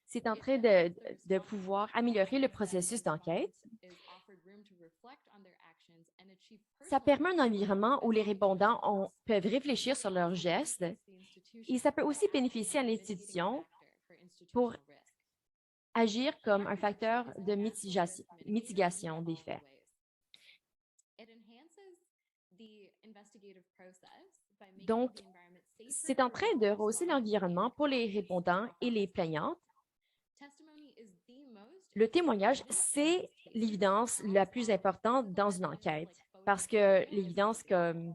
c'est en train de pouvoir améliorer le processus d'enquête. Ça permet un environnement où les répondants peuvent réfléchir sur leurs gestes et ça peut aussi bénéficier à l'institution pour agir comme un facteur de mitigation des faits. Donc, c'est en train de rehausser l'environnement pour les répondants et les plaignantes. Le témoignage, c'est l'évidence la plus importante dans une enquête parce que l'évidence comme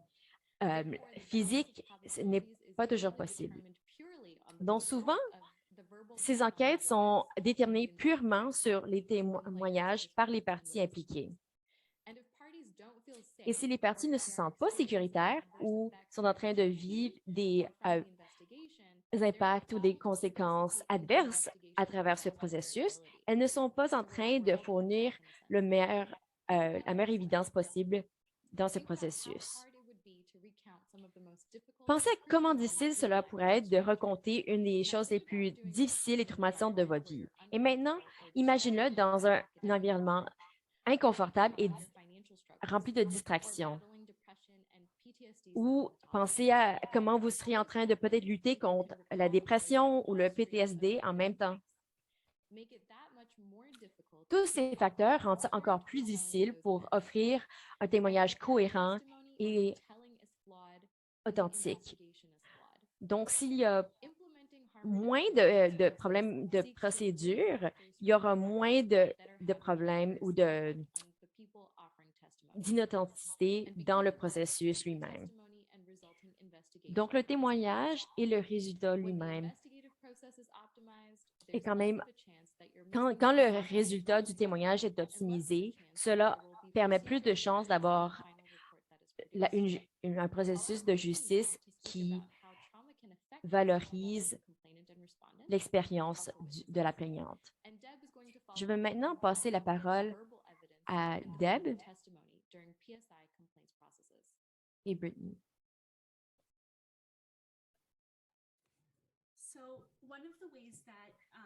physique n'est pas toujours possible. Donc, souvent, ces enquêtes sont déterminées purement sur les témoignages par les parties impliquées. Et si les parties ne se sentent pas sécuritaires ou sont en train de vivre des impacts ou des conséquences adverses à travers ce processus, elles ne sont pas en train de fournir la meilleure évidence possible dans ce processus. Pensez à comment difficile cela pourrait être de raconter une des choses les plus difficiles et traumatisantes de votre vie. Et maintenant, imaginez-le dans un environnement inconfortable et rempli de distractions. Ou pensez à comment vous seriez en train de peut-être lutter contre la dépression ou le PTSD en même temps. Tous ces facteurs rendent ça encore plus difficile pour offrir un témoignage cohérent et authentique. Donc, s'il y a moins de problèmes de procédure, il y aura moins de problèmes ou d'inauthenticité dans le processus lui-même. Donc, le témoignage et le résultat lui-même est quand même, quand le résultat du témoignage est optimisé, cela permet plus de chances d'avoir un processus de justice qui valorise l'expérience de la plaignante. Je vais maintenant passer la parole à Deb et Brittany.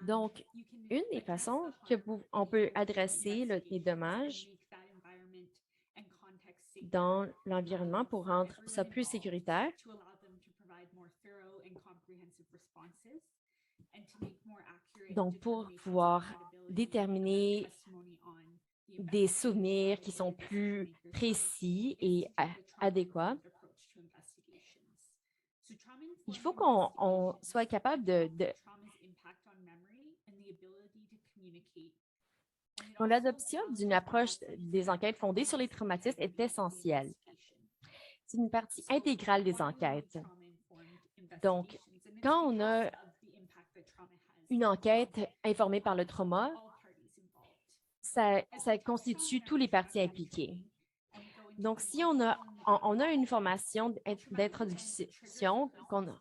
Donc, une des façons qu'on peut adresser les dommages dans l'environnement pour rendre ça plus sécuritaire, donc pour pouvoir déterminer des souvenirs qui sont plus précis et adéquats, il faut qu'on soit capable l'adoption d'une approche des enquêtes fondée sur les traumatismes est essentielle. C'est une partie intégrale des enquêtes. Donc, quand on a une enquête informée par le trauma, ça constitue tous les parties impliquées. Donc, si on a une formation d'introduction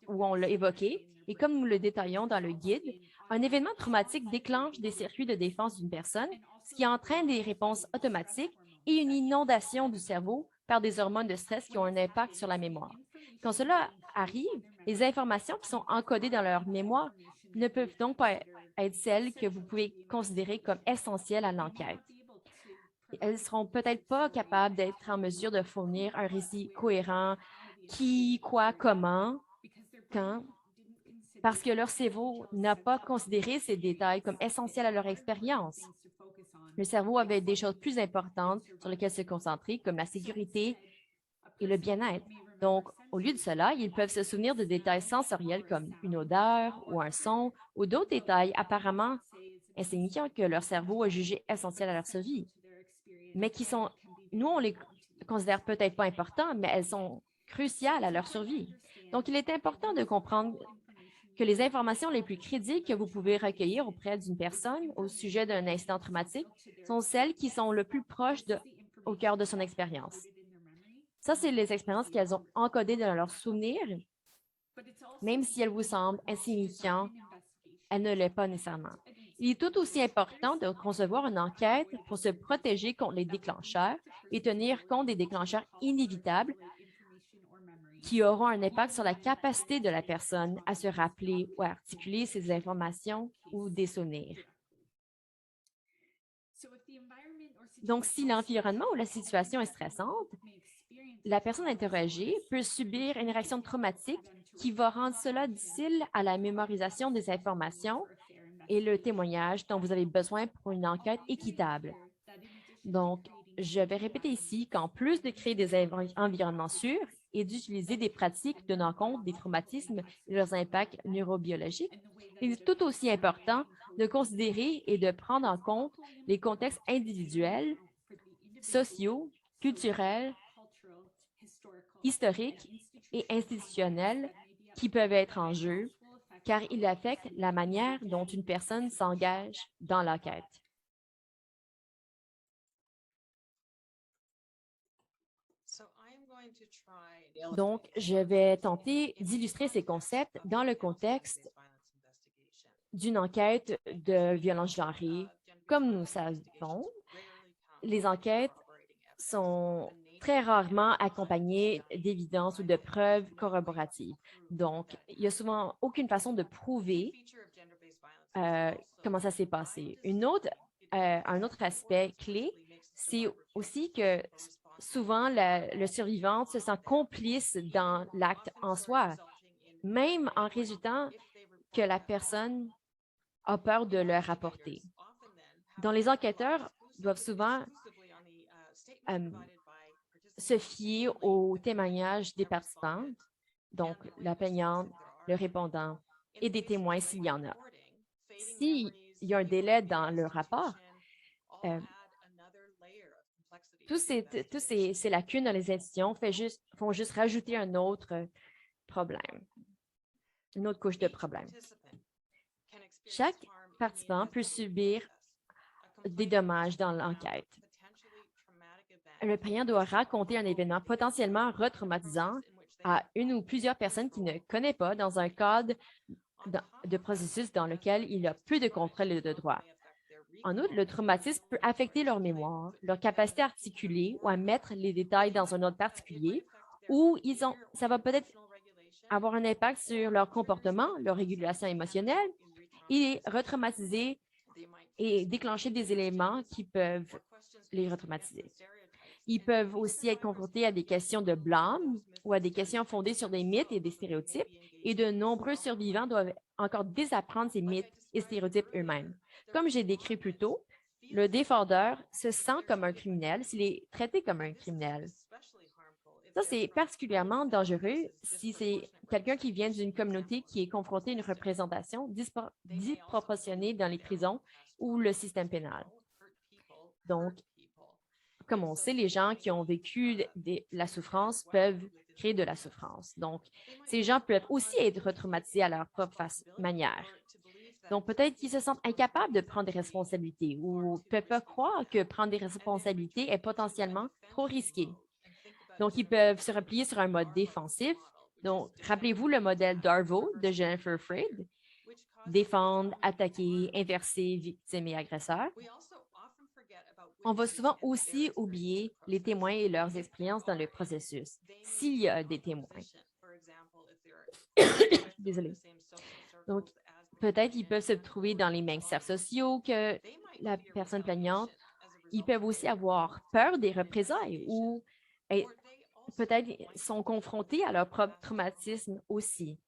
où on l'a évoqué, et comme nous le détaillons dans le guide, un événement traumatique déclenche des circuits de défense d'une personne, ce qui entraîne des réponses automatiques et une inondation du cerveau par des hormones de stress qui ont un impact sur la mémoire. Quand cela arrive, les informations qui sont encodées dans leur mémoire ne peuvent donc pas être celles que vous pouvez considérer comme essentielles à l'enquête. Elles ne seront peut-être pas capables d'être en mesure de fournir un récit cohérent, qui, quoi, comment, quand, parce que leur cerveau n'a pas considéré ces détails comme essentiels à leur expérience. Le cerveau avait des choses plus importantes sur lesquelles se concentrer, comme la sécurité et le bien-être. Donc, au lieu de cela, ils peuvent se souvenir de détails sensoriels comme une odeur ou un son ou d'autres détails apparemment insignifiants que leur cerveau a jugé essentiels à leur survie, mais nous, on les considère peut-être pas importants, mais elles sont cruciales à leur survie. Donc, il est important de comprendre que les informations les plus crédibles que vous pouvez recueillir auprès d'une personne au sujet d'un incident traumatique sont celles qui sont le plus proches au cœur de son expérience. Ça, c'est les expériences qu'elles ont encodées dans leurs souvenirs, même si elles vous semblent insignifiantes, elles ne l'est pas nécessairement. Il est tout aussi important de concevoir une enquête pour se protéger contre les déclencheurs et tenir compte des déclencheurs inévitables qui auront un impact sur la capacité de la personne à se rappeler ou à articuler ses informations ou des souvenirs. Donc, si l'environnement ou la situation est stressante, la personne interrogée peut subir une réaction traumatique qui va rendre cela difficile à la mémorisation des informations et le témoignage dont vous avez besoin pour une enquête équitable. Donc, je vais répéter ici qu'en plus de créer des environnements sûrs et d'utiliser des pratiques tenant compte des traumatismes et leurs impacts neurobiologiques, il est tout aussi important de considérer et de prendre en compte les contextes individuels, sociaux, culturels, historiques et institutionnels qui peuvent être en jeu, car ils affectent la manière dont une personne s'engage dans l'enquête. Donc, je vais tenter d'illustrer ces concepts dans le contexte d'une enquête de violence genrée. Comme nous savons, les enquêtes sont très rarement accompagnées d'évidences ou de preuves corroboratives. Donc, il n'y a souvent aucune façon de prouver comment ça s'est passé. Un autre aspect clé, c'est aussi que souvent le survivant se sent complice dans l'acte en soi, même en résultant que la personne a peur de le rapporter. Donc, les enquêteurs doivent souvent se fier au témoignage des participants, donc la plaignante, le répondant et des témoins s'il y en a. S'il y a un délai dans le rapport, tous ces lacunes dans les institutions font juste rajouter un autre problème, une autre couche de problème. Chaque participant peut subir des dommages dans l'enquête. Le plaignant doit raconter un événement potentiellement retraumatisant à une ou plusieurs personnes qu'il ne connaît pas dans un cadre de processus dans lequel il a peu de contrôle et de droit. En outre, le traumatisme peut affecter leur mémoire, leur capacité à articuler ou à mettre les détails dans un ordre particulier, ou ça va peut-être avoir un impact sur leur comportement, leur régulation émotionnelle, et retraumatiser et déclencher des éléments qui peuvent les retraumatiser. Ils peuvent aussi être confrontés à des questions de blâme ou à des questions fondées sur des mythes et des stéréotypes, et de nombreux survivants doivent encore désapprendre ces mythes et stéréotypes eux-mêmes. Comme j'ai décrit plus tôt, le défendeur se sent comme un criminel s'il est traité comme un criminel. Ça, c'est particulièrement dangereux si c'est quelqu'un qui vient d'une communauté qui est confrontée à une représentation disproportionnée dans les prisons ou le système pénal. Donc, comme on sait, les gens qui ont vécu la souffrance peuvent créer de la souffrance. Donc, ces gens peuvent aussi être retraumatisés à leur propre manière. Donc, peut-être qu'ils se sentent incapables de prendre des responsabilités ou ne peuvent pas croire que prendre des responsabilités est potentiellement trop risqué. Donc, ils peuvent se replier sur un mode défensif. Donc, rappelez-vous le modèle Darvo de Jennifer Freyd, défendre, attaquer, inverser, victime et agresseur. On va souvent aussi oublier les témoins et leurs expériences dans le processus, s'il y a des témoins. Désolée. Donc, peut-être qu'ils peuvent se trouver dans les mêmes cercles sociaux que la personne plaignante. Ils peuvent aussi avoir peur des représailles ou peut-être sont confrontés à leur propre traumatisme aussi.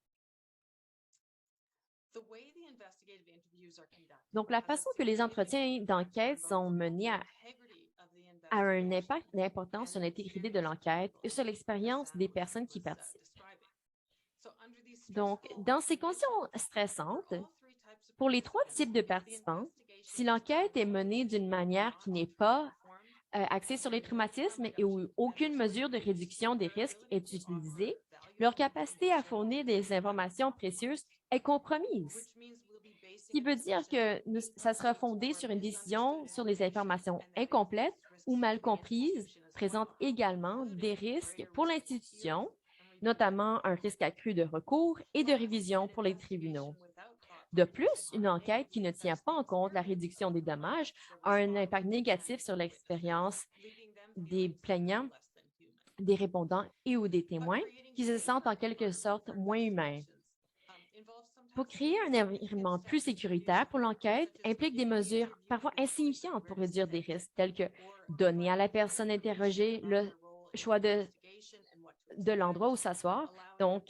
Donc, la façon que les entretiens d'enquête sont menés a un impact important sur l'intégrité de l'enquête et sur l'expérience des personnes qui participent. Donc, dans ces conditions stressantes, pour les trois types de participants, Si l'enquête est menée d'une manière qui n'est pas axée sur les traumatismes et où aucune mesure de réduction des risques est utilisée, leur capacité à fournir des informations précieuses est compromise. Ce qui veut dire que ça sera fondé sur une décision sur les informations incomplètes ou mal comprises, présente également des risques pour l'institution, notamment un risque accru de recours et de révision pour les tribunaux. De plus, une enquête qui ne tient pas en compte la réduction des dommages a un impact négatif sur l'expérience des plaignants, des répondants et ou des témoins qui se sentent en quelque sorte moins humains. Pour créer un environnement plus sécuritaire pour l'enquête implique des mesures parfois insignifiantes pour réduire des risques, tels que donner à la personne interrogée le choix de l'endroit où s'asseoir, donc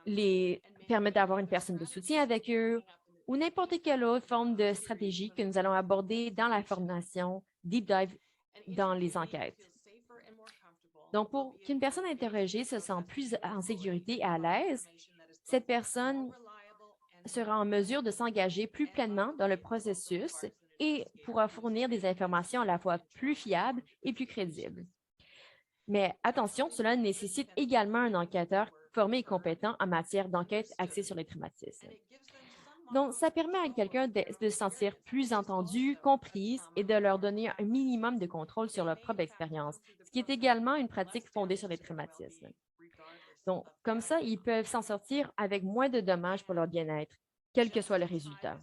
les permettre d'avoir une personne de soutien avec eux ou n'importe quelle autre forme de stratégie que nous allons aborder dans la formation Deep Dive dans les enquêtes. Donc, pour qu'une personne interrogée se sente plus en sécurité et à l'aise, cette personne sera en mesure de s'engager plus pleinement dans le processus et pourra fournir des informations à la fois plus fiables et plus crédibles. Mais attention, cela nécessite également un enquêteur formé et compétent en matière d'enquête axée sur les traumatismes. Donc, ça permet à quelqu'un de se sentir plus entendu, comprise et de leur donner un minimum de contrôle sur leur propre expérience, ce qui est également une pratique fondée sur les traumatismes. Donc, comme ça, ils peuvent s'en sortir avec moins de dommages pour leur bien-être, quel que soit le résultat.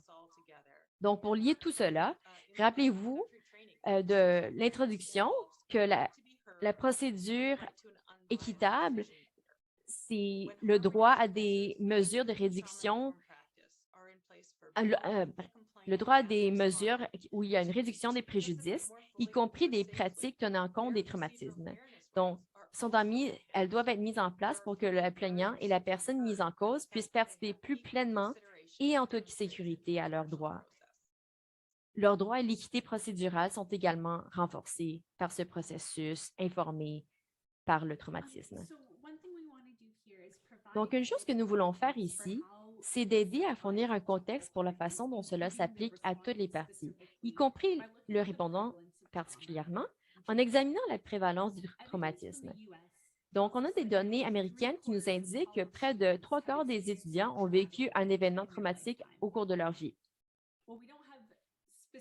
Donc, pour lier tout cela, rappelez-vous de l'introduction que la procédure équitable, c'est le droit à des mesures de réduction, le droit à des mesures où il y a une réduction des préjudices, y compris des pratiques tenant compte des traumatismes. Donc, elles doivent être mises en place pour que le plaignant et la personne mise en cause puissent participer plus pleinement et en toute sécurité à leurs droits. Leurs droits et l'équité procédurale sont également renforcés par ce processus informé par le traumatisme. Donc, une chose que nous voulons faire ici, c'est d'aider à fournir un contexte pour la façon dont cela s'applique à toutes les parties, y compris le répondant particulièrement, en examinant la prévalence du traumatisme. Donc, on a des données américaines qui nous indiquent que près de 3/4 des étudiants ont vécu un événement traumatique au cours de leur vie.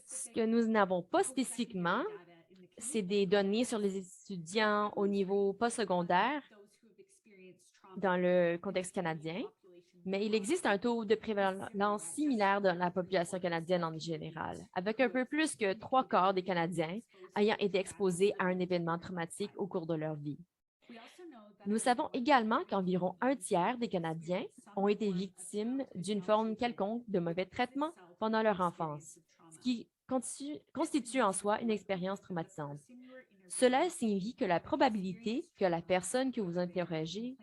Ce que nous n'avons pas spécifiquement, c'est des données sur les étudiants au niveau postsecondaire dans le contexte canadien, mais il existe un taux de prévalence similaire dans la population canadienne en général, avec un peu plus que 3/4 des Canadiens ayant été exposés à un événement traumatique au cours de leur vie. Nous savons également qu'environ 1/3 des Canadiens ont été victimes d'une forme quelconque de mauvais traitement pendant leur enfance, ce qui constitue en soi une expérience traumatisante. Cela signifie que la probabilité que la personne que vous interrogez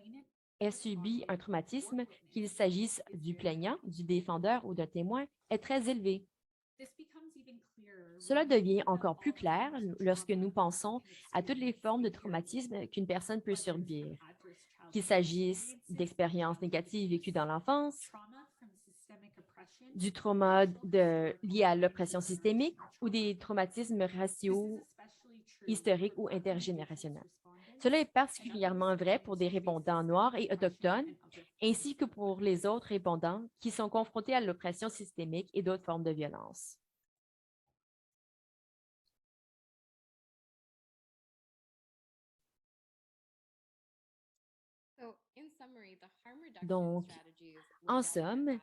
ait subi un traumatisme, qu'il s'agisse du plaignant, du défendeur ou d'un témoin, est très élevée. Cela devient encore plus clair lorsque nous pensons à toutes les formes de traumatisme qu'une personne peut subir, qu'il s'agisse d'expériences négatives vécues dans l'enfance, du trauma lié à l'oppression systémique ou des traumatismes raciaux, historiques ou intergénérationnels. Cela est particulièrement vrai pour des répondants noirs et autochtones, ainsi que pour les autres répondants qui sont confrontés à l'oppression systémique et d'autres formes de violence. Donc, en somme,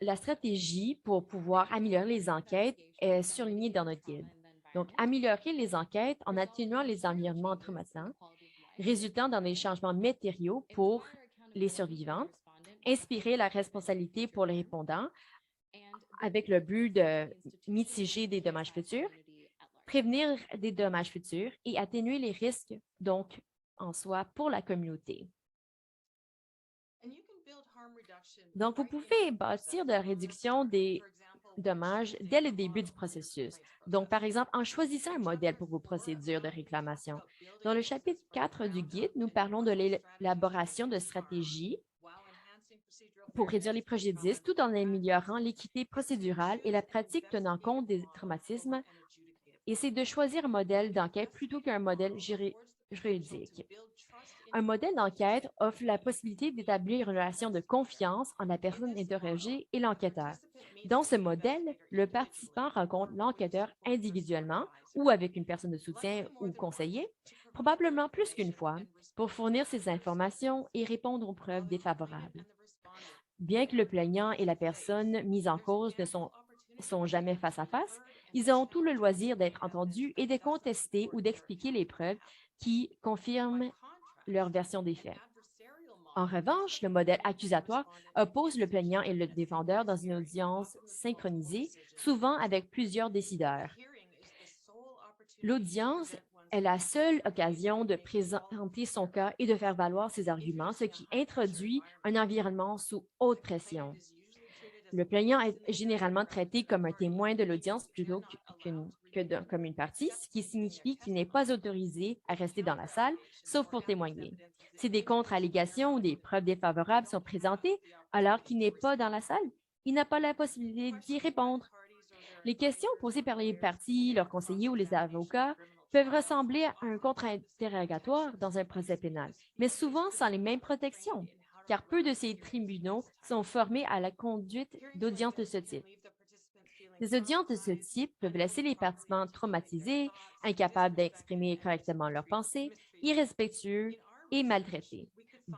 la stratégie pour pouvoir améliorer les enquêtes est surlignée dans notre guide. Donc, améliorer les enquêtes en atténuant les environnements traumatisants, résultant dans des changements matériaux pour les survivantes, inspirer la responsabilité pour les répondants avec le but de mitiger des dommages futurs, prévenir des dommages futurs et atténuer les risques, donc, en soi, pour la communauté. Donc, vous pouvez bâtir de la réduction des dommages dès le début du processus. Donc, par exemple, en choisissant un modèle pour vos procédures de réclamation. Dans le chapitre 4 du guide, nous parlons de l'élaboration de stratégies pour réduire les préjudices tout en améliorant l'équité procédurale et la pratique tenant compte des traumatismes, et c'est de choisir un modèle d'enquête plutôt qu'un modèle juridique. Un modèle d'enquête offre la possibilité d'établir une relation de confiance entre la personne interrogée et l'enquêteur. Dans ce modèle, le participant rencontre l'enquêteur individuellement ou avec une personne de soutien ou conseiller, probablement plus qu'une fois, pour fournir ses informations et répondre aux preuves défavorables. Bien que le plaignant et la personne mise en cause ne sont jamais face à face, ils ont tout le loisir d'être entendus et de contester ou d'expliquer les preuves qui confirment leur version des faits. En revanche, le modèle accusatoire oppose le plaignant et le défendeur dans une audience synchronisée, souvent avec plusieurs décideurs. L'audience est la seule occasion de présenter son cas et de faire valoir ses arguments, ce qui introduit un environnement sous haute pression. Le plaignant est généralement traité comme un témoin de l'audience plutôt comme une partie, ce qui signifie qu'il n'est pas autorisé à rester dans la salle, sauf pour témoigner. Si des contre-allégations ou des preuves défavorables sont présentées alors qu'il n'est pas dans la salle, il n'a pas la possibilité d'y répondre. Les questions posées par les parties, leurs conseillers ou les avocats peuvent ressembler à un contre-interrogatoire dans un procès pénal, mais souvent sans les mêmes protections, car peu de ces tribunaux sont formés à la conduite d'audiences de ce type. Les audiences de ce type peuvent laisser les participants traumatisés, incapables d'exprimer correctement leurs pensées, irrespectueux et maltraités.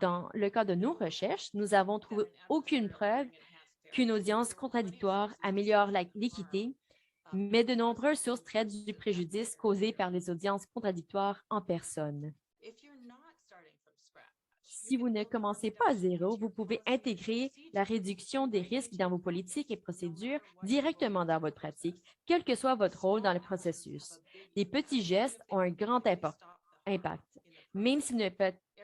Dans le cas de nos recherches, nous avons trouvé aucune preuve qu'une audience contradictoire améliore l'équité, mais de nombreuses sources traitent du préjudice causé par les audiences contradictoires en personne. Si vous ne commencez pas à zéro, vous pouvez intégrer la réduction des risques dans vos politiques et procédures directement dans votre pratique, quel que soit votre rôle dans le processus. Des petits gestes ont un grand impact, même s'ils ne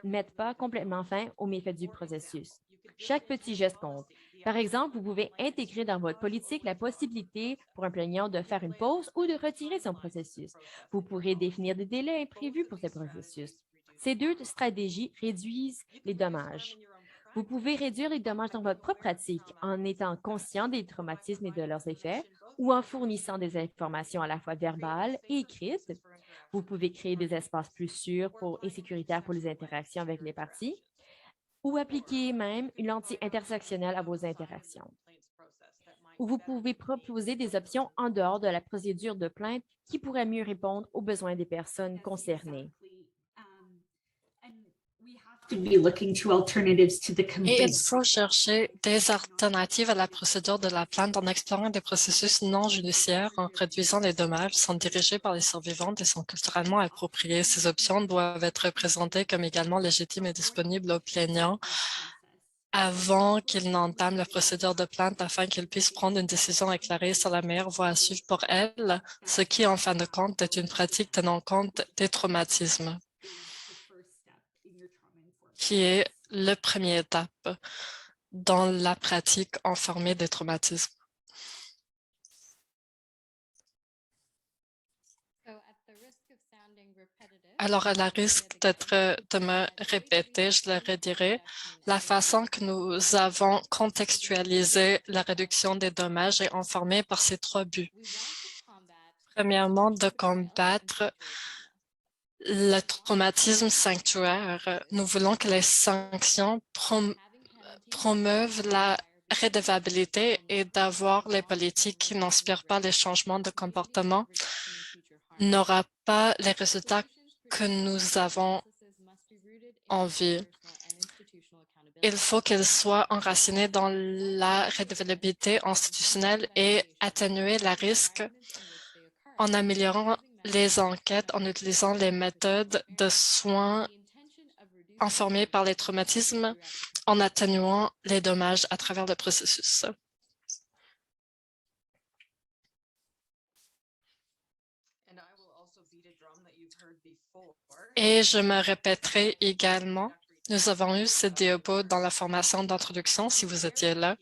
mettent pas complètement fin aux méfaits du processus. Chaque petit geste compte. Par exemple, vous pouvez intégrer dans votre politique la possibilité pour un plaignant de faire une pause ou de retirer son processus. Vous pourrez définir des délais imprévus pour ce processus. Ces deux stratégies réduisent les dommages. Vous pouvez réduire les dommages dans votre propre pratique en étant conscient des traumatismes et de leurs effets ou en fournissant des informations à la fois verbales et écrites. Vous pouvez créer des espaces plus sûrs et sécuritaires pour les interactions avec les parties ou appliquer même une lentille intersectionnelle à vos interactions. Ou vous pouvez proposer des options en dehors de la procédure de plainte qui pourraient mieux répondre aux besoins des personnes concernées. Et il faut chercher des alternatives à la procédure de la plainte en explorant des processus non judiciaires, en réduisant les dommages, sont dirigés par les survivantes et sont culturellement appropriés. Ces options doivent être présentées comme également légitimes et disponibles aux plaignants avant qu'ils n'entament la procédure de plainte afin qu'ils puissent prendre une décision éclairée sur la meilleure voie à suivre pour elles, ce qui, en fin de compte, est une pratique tenant compte des traumatismes, qui est la première étape dans la pratique informée des traumatismes. Alors, à la risque de me répéter, je le redirai, la façon que nous avons contextualisé la réduction des dommages est informée par ces trois buts. Premièrement, de combattre le traumatisme sanctuaire. Nous voulons que les sanctions promeuvent la redevabilité et d'avoir les politiques qui n'inspirent pas les changements de comportement n'aura pas les résultats que nous avons envie. Il faut qu'elle soit enracinée dans la redevabilité institutionnelle et atténuer le risque en améliorant les enquêtes, en utilisant les méthodes de soins informées par les traumatismes, en atténuant les dommages à travers le processus. Et je me répéterai également, nous avons eu ce diapo dans la formation d'introduction, si vous étiez là,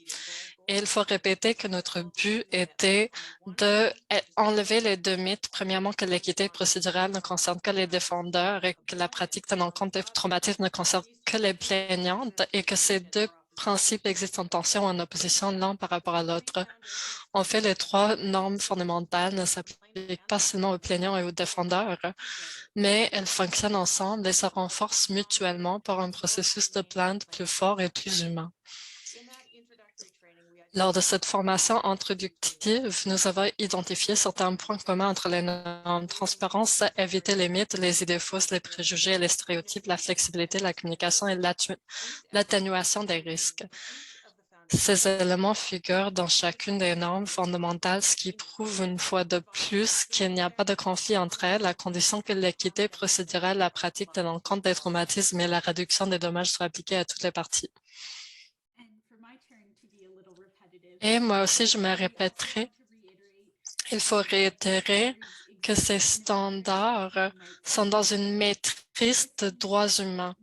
et il faut répéter que notre but était d'enlever les deux mythes. Premièrement, que l'équité procédurale ne concerne que les défendeurs et que la pratique tenant compte des traumatismes ne concerne que les plaignantes et que ces deux principes existent en tension ou en opposition l'un par rapport à l'autre. En fait, les trois normes fondamentales ne s'appliquent pas seulement aux plaignants et aux défendeurs, mais elles fonctionnent ensemble et se renforcent mutuellement par un processus de plainte plus fort et plus humain. Lors de cette formation introductive, nous avons identifié certains points communs entre les normes: transparence, éviter les mythes, les idées fausses, les préjugés et les stéréotypes, la flexibilité, la communication et l'atténuation des risques. Ces éléments figurent dans chacune des normes fondamentales, ce qui prouve une fois de plus qu'il n'y a pas de conflit entre elles, à condition que l'équité procédurale, la pratique tenant compte des traumatismes et la réduction des dommages soient appliquées à toutes les parties. Et moi aussi, je me répéterai, il faut réitérer que ces standards sont dans une maîtrise de droits humains.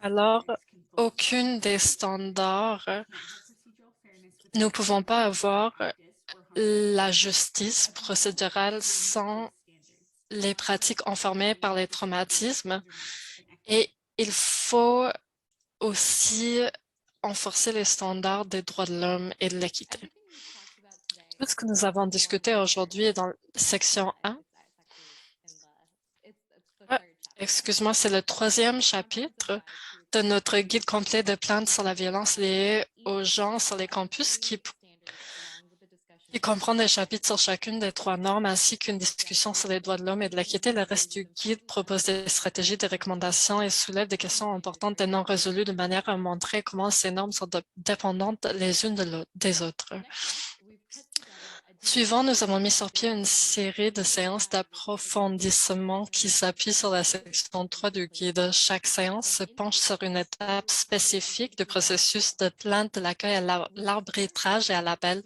Alors, aucune des standards, nous ne pouvons pas avoir la justice procédurale sans les pratiques enfermées par les traumatismes, et il faut aussi renforcer les standards des droits de l'homme et de l'équité. Tout ce que nous avons discuté aujourd'hui est dans la section 1. Excuse-moi, c'est le 3e chapitre de notre guide complet de plaintes sur la violence liée aux gens sur les campus qui comprend des chapitres sur chacune des 3 normes ainsi qu'une discussion sur les droits de l'homme et de l'équité. Le reste du guide propose des stratégies, des recommandations et soulève des questions importantes et non résolues de manière à montrer comment ces normes sont dépendantes les unes des autres. Suivant, nous avons mis sur pied une série de séances d'approfondissement qui s'appuient sur la section 3 du guide. Chaque séance se penche sur une étape spécifique du processus de plainte, de l'accueil à l'arbitrage et à l'appel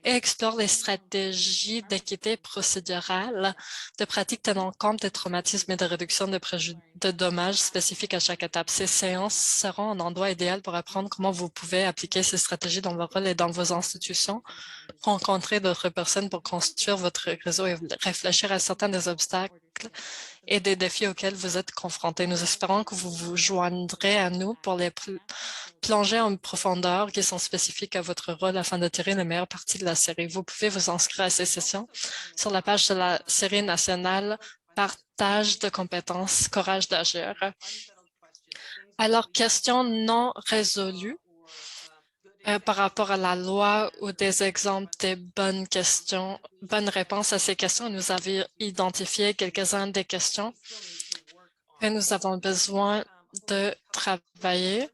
et explore les stratégies d'équité procédurale, de pratiques tenant compte des traumatismes et de réduction de dommages spécifiques à chaque étape. Ces séances seront un endroit idéal pour apprendre comment vous pouvez appliquer ces stratégies dans vos rôles et dans vos institutions, rencontrer d'autres personnes pour construire votre réseau et réfléchir à certains des obstacles et des défis auxquels vous êtes confrontés. Nous espérons que vous vous joindrez à nous pour les plongées en profondeur qui sont spécifiques à votre rôle afin de tirer les meilleures parties de la série. Vous pouvez vous inscrire à ces sessions sur la page de la série nationale Partage de compétences, courage d'agir. Alors, questions non résolues par rapport à la loi ou des exemples des bonnes questions, bonnes réponses à ces questions. Nous avons identifié quelques-unes des questions que nous avons besoin de travailler.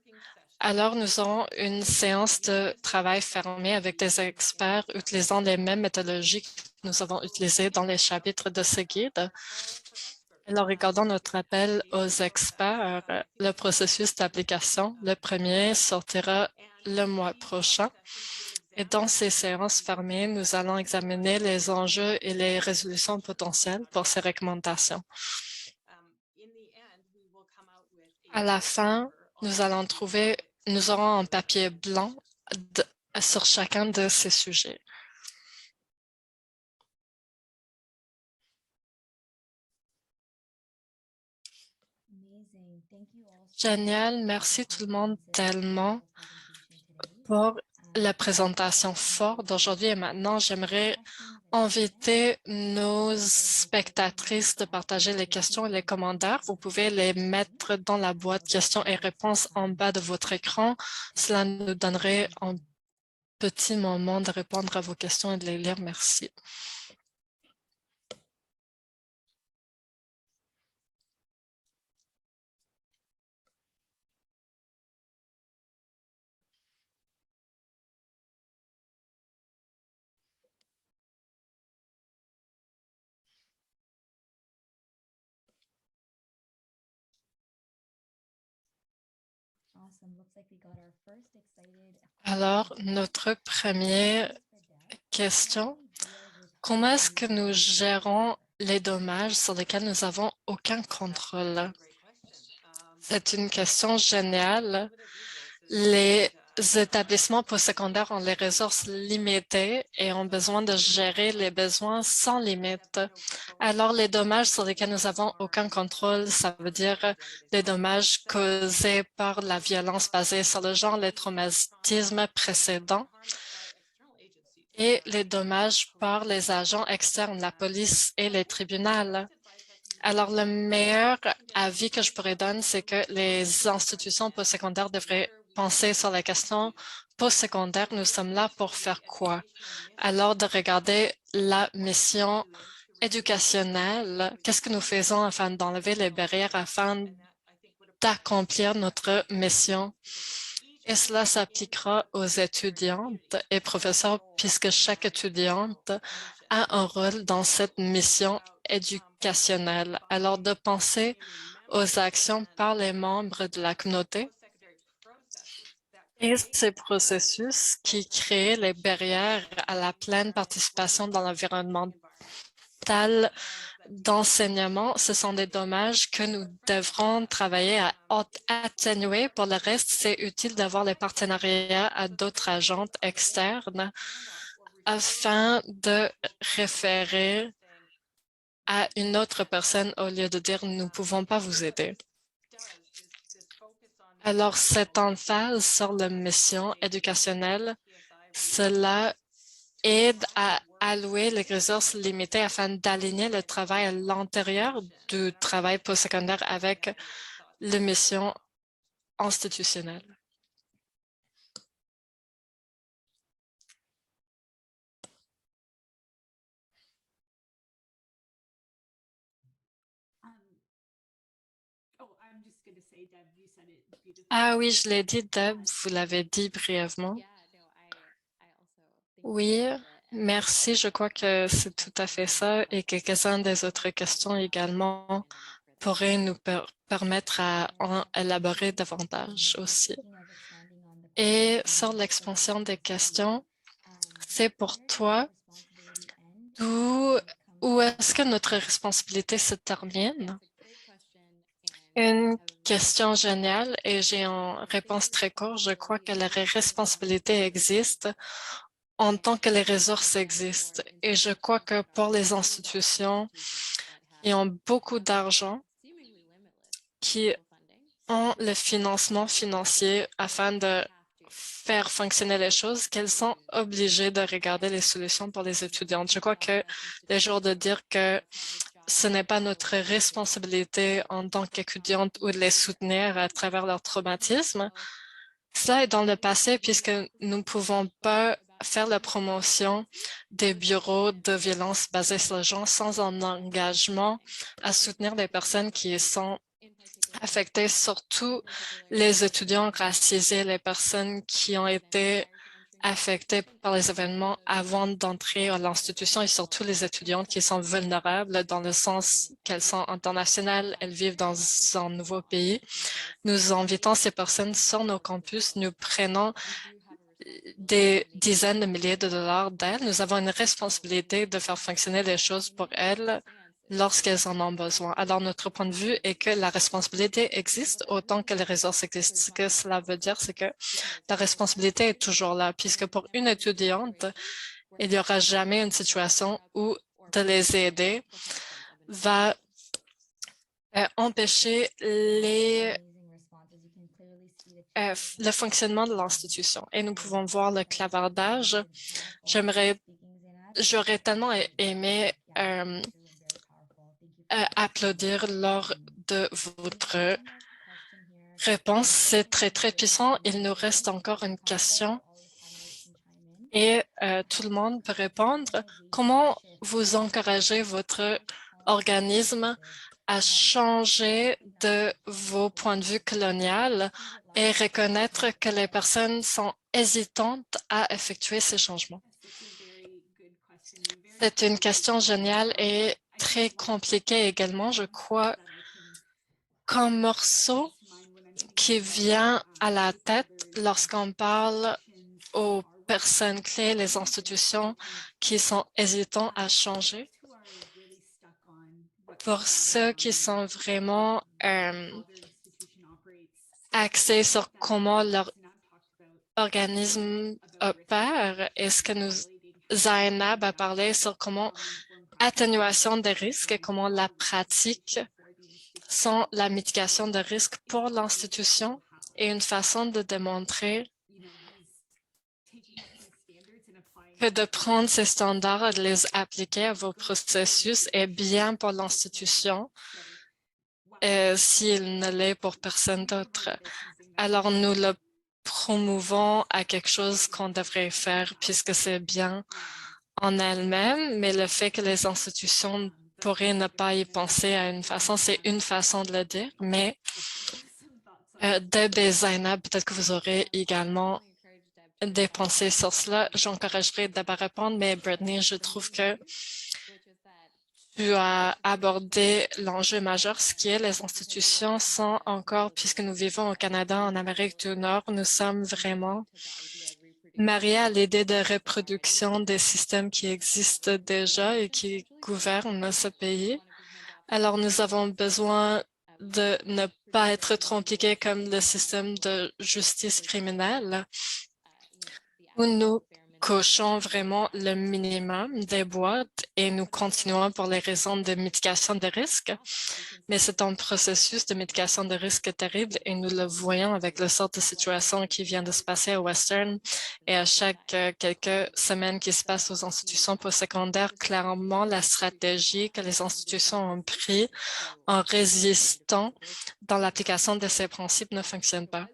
Alors, nous aurons une séance de travail fermée avec des experts utilisant les mêmes méthodologies que nous avons utilisées dans les chapitres de ce guide. Alors, regardons notre appel aux experts. Le processus d'application, le premier sortira le mois prochain. Et dans ces séances fermées, nous allons examiner les enjeux et les résolutions potentielles pour ces recommandations. À la fin, nous aurons un papier blanc sur chacun de ces sujets. Génial, merci tout le monde tellement pour la présentation forte d'aujourd'hui. Et maintenant, j'aimerais inviter nos spectatrices de partager les questions et les commentaires. Vous pouvez les mettre dans la boîte questions et réponses en bas de votre écran. Cela nous donnerait un petit moment de répondre à vos questions et de les lire. Merci. Alors, notre première question, comment est-ce que nous gérons les dommages sur lesquels nous n'avons aucun contrôle? C'est une question géniale. Les établissements postsecondaires ont les ressources limitées et ont besoin de gérer les besoins sans limite. Alors, les dommages sur lesquels nous n'avons aucun contrôle, ça veut dire les dommages causés par la violence basée sur le genre, les traumatismes précédents et les dommages par les agents externes, la police et les tribunaux. Alors, le meilleur avis que je pourrais donner, c'est que les institutions postsecondaires devraient penser sur la question postsecondaire. Nous sommes là pour faire quoi? Alors, de regarder la mission éducationnelle. Qu'est-ce que nous faisons afin d'enlever les barrières, afin d'accomplir notre mission? Et cela s'appliquera aux étudiantes et professeurs puisque chaque étudiante a un rôle dans cette mission éducationnelle. Alors, de penser aux actions par les membres de la communauté et ces processus qui créent les barrières à la pleine participation dans l'environnement d'enseignement, ce sont des dommages que nous devrons travailler à atténuer. Pour le reste, c'est utile d'avoir les partenariats à d'autres agents externes afin de référer à une autre personne au lieu de dire « nous ne pouvons pas vous aider ». Alors, cette emphase sur la mission éducationnelle, cela aide à allouer les ressources limitées afin d'aligner le travail à l'intérieur du travail postsecondaire avec les missions institutionnelles. Ah oui, je l'ai dit, Deb, vous l'avez dit brièvement. Oui, merci. Je crois que c'est tout à fait ça et quelques-unes des autres questions également pourraient nous permettre à en élaborer davantage aussi. Et sur l'expansion des questions, c'est pour toi, où est-ce que notre responsabilité se termine? Une question géniale et j'ai une réponse très courte. Je crois que la responsabilité existe en tant que les ressources existent. Et je crois que pour les institutions qui ont beaucoup d'argent, qui ont le financement financier afin de faire fonctionner les choses, qu'elles sont obligées de regarder les solutions pour les étudiantes. Je crois que le jour de dire que ce n'est pas notre responsabilité en tant qu'étudiante ou de les soutenir à travers leur traumatisme. Cela est dans le passé puisque nous ne pouvons pas faire la promotion des bureaux de violence basés sur le genre sans un engagement à soutenir les personnes qui sont affectées, surtout les étudiants racisés, les personnes qui ont été affectées par les événements avant d'entrer à l'institution et surtout les étudiantes qui sont vulnérables dans le sens qu'elles sont internationales, elles vivent dans un nouveau pays. Nous invitons ces personnes sur nos campus, nous prenons des dizaines de milliers de dollars d'elles. Nous avons une responsabilité de faire fonctionner les choses pour elles lorsqu'elles en ont besoin. Alors, notre point de vue est que la responsabilité existe autant que les ressources existent. Ce que cela veut dire, c'est que la responsabilité est toujours là, puisque pour une étudiante, il n'y aura jamais une situation où de les aider va empêcher le fonctionnement de l'institution. Et nous pouvons voir le clavardage. J'aurais tellement aimé applaudir lors de votre réponse. C'est très, très puissant. Il nous reste encore une question et tout le monde peut répondre. Comment vous encouragez votre organisme à changer de vos points de vue coloniales et reconnaître que les personnes sont hésitantes à effectuer ces changements? C'est une question géniale et très compliquée également. Je crois qu'un morceau qui vient à la tête lorsqu'on parle aux personnes clés, les institutions qui sont hésitants à changer. Pour ceux qui sont vraiment axés sur comment leur organisme opère et ce que Zainab a parlé sur comment atténuation des risques et comment la pratique sont la mitigation de risques pour l'institution et une façon de démontrer que de prendre ces standards et de les appliquer à vos processus est bien pour l'institution s'il ne l'est pour personne d'autre. Alors, nous le promouvons à quelque chose qu'on devrait faire puisque c'est bien en elle-même, mais le fait que les institutions pourraient ne pas y penser à une façon, c'est une façon de le dire, mais Deb et Zainab, peut-être que vous aurez également des pensées sur cela. J'encouragerais Deb à répondre, mais Brittany, je trouve que tu as abordé l'enjeu majeur, ce qui est les institutions sont encore, puisque nous vivons au Canada, en Amérique du Nord, nous sommes vraiment mariés à l'idée de reproduction des systèmes qui existent déjà et qui gouvernent ce pays. Alors, nous avons besoin de ne pas être trop impliqués comme le système de justice criminelle où nous cochons vraiment le minimum des boîtes et nous continuons pour les raisons de mitigation de risques. Mais c'est un processus de mitigation de risques terrible et nous le voyons avec le sort de situation qui vient de se passer à Western et à chaque quelques semaines qui se passent aux institutions postsecondaires. Clairement, la stratégie que les institutions ont prise en résistant dans l'application de ces principes ne fonctionne pas.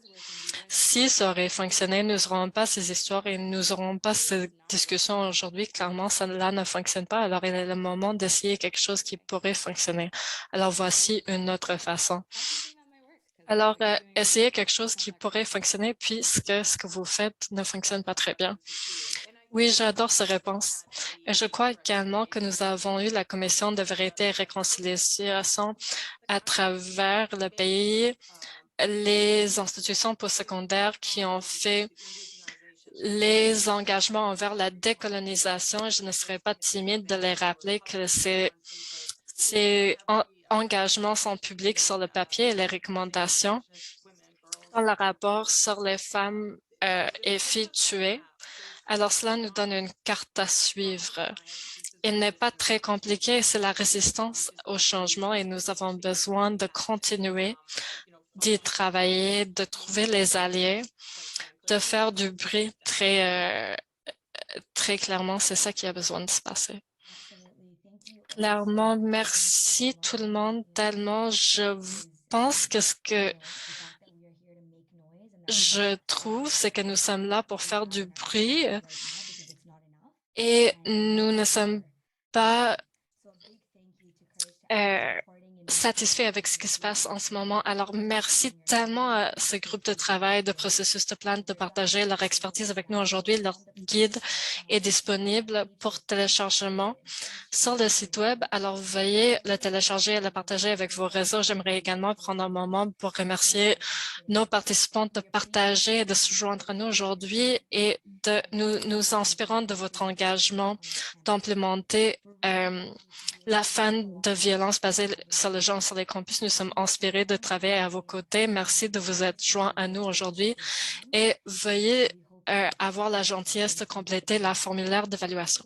Si ça aurait fonctionné, nous n'aurons pas ces histoires et nous n'aurons pas cette discussion aujourd'hui. Clairement, cela ne fonctionne pas. Alors, il est le moment d'essayer quelque chose qui pourrait fonctionner. Alors, voici une autre façon. Alors, essayez quelque chose qui pourrait fonctionner puisque ce que vous faites ne fonctionne pas très bien. Oui, j'adore ces réponses. Et je crois également que nous avons eu la Commission de vérité et réconciliation à travers le pays, les institutions postsecondaires qui ont fait les engagements envers la décolonisation. Je ne serai pas timide de les rappeler que ces engagements sont publics sur le papier et les recommandations dans le rapport sur les femmes et filles tuées. Alors, cela nous donne une carte à suivre. Il n'est pas très compliqué, c'est la résistance au changement et nous avons besoin de continuer d'y travailler, de trouver les alliés, de faire du bruit très clairement. C'est ça qui a besoin de se passer. Clairement, merci tout le monde tellement. Je pense que ce que je trouve, c'est que nous sommes là pour faire du bruit et nous ne sommes pas satisfaits avec ce qui se passe en ce moment. Alors, merci tellement à ce groupe de travail, de processus de plainte, de partager leur expertise avec nous aujourd'hui. Leur guide est disponible pour téléchargement sur le site web. Alors, veuillez le télécharger et le partager avec vos réseaux. J'aimerais également prendre un moment pour remercier nos participants de partager et de se joindre à nous aujourd'hui et de nous inspirant de votre engagement d'implémenter la fin de violence basée sur le genre sur les campus. Nous sommes inspirés de travailler à vos côtés. Merci de vous être joints à nous aujourd'hui et veuillez avoir la gentillesse de compléter la formulaire d'évaluation.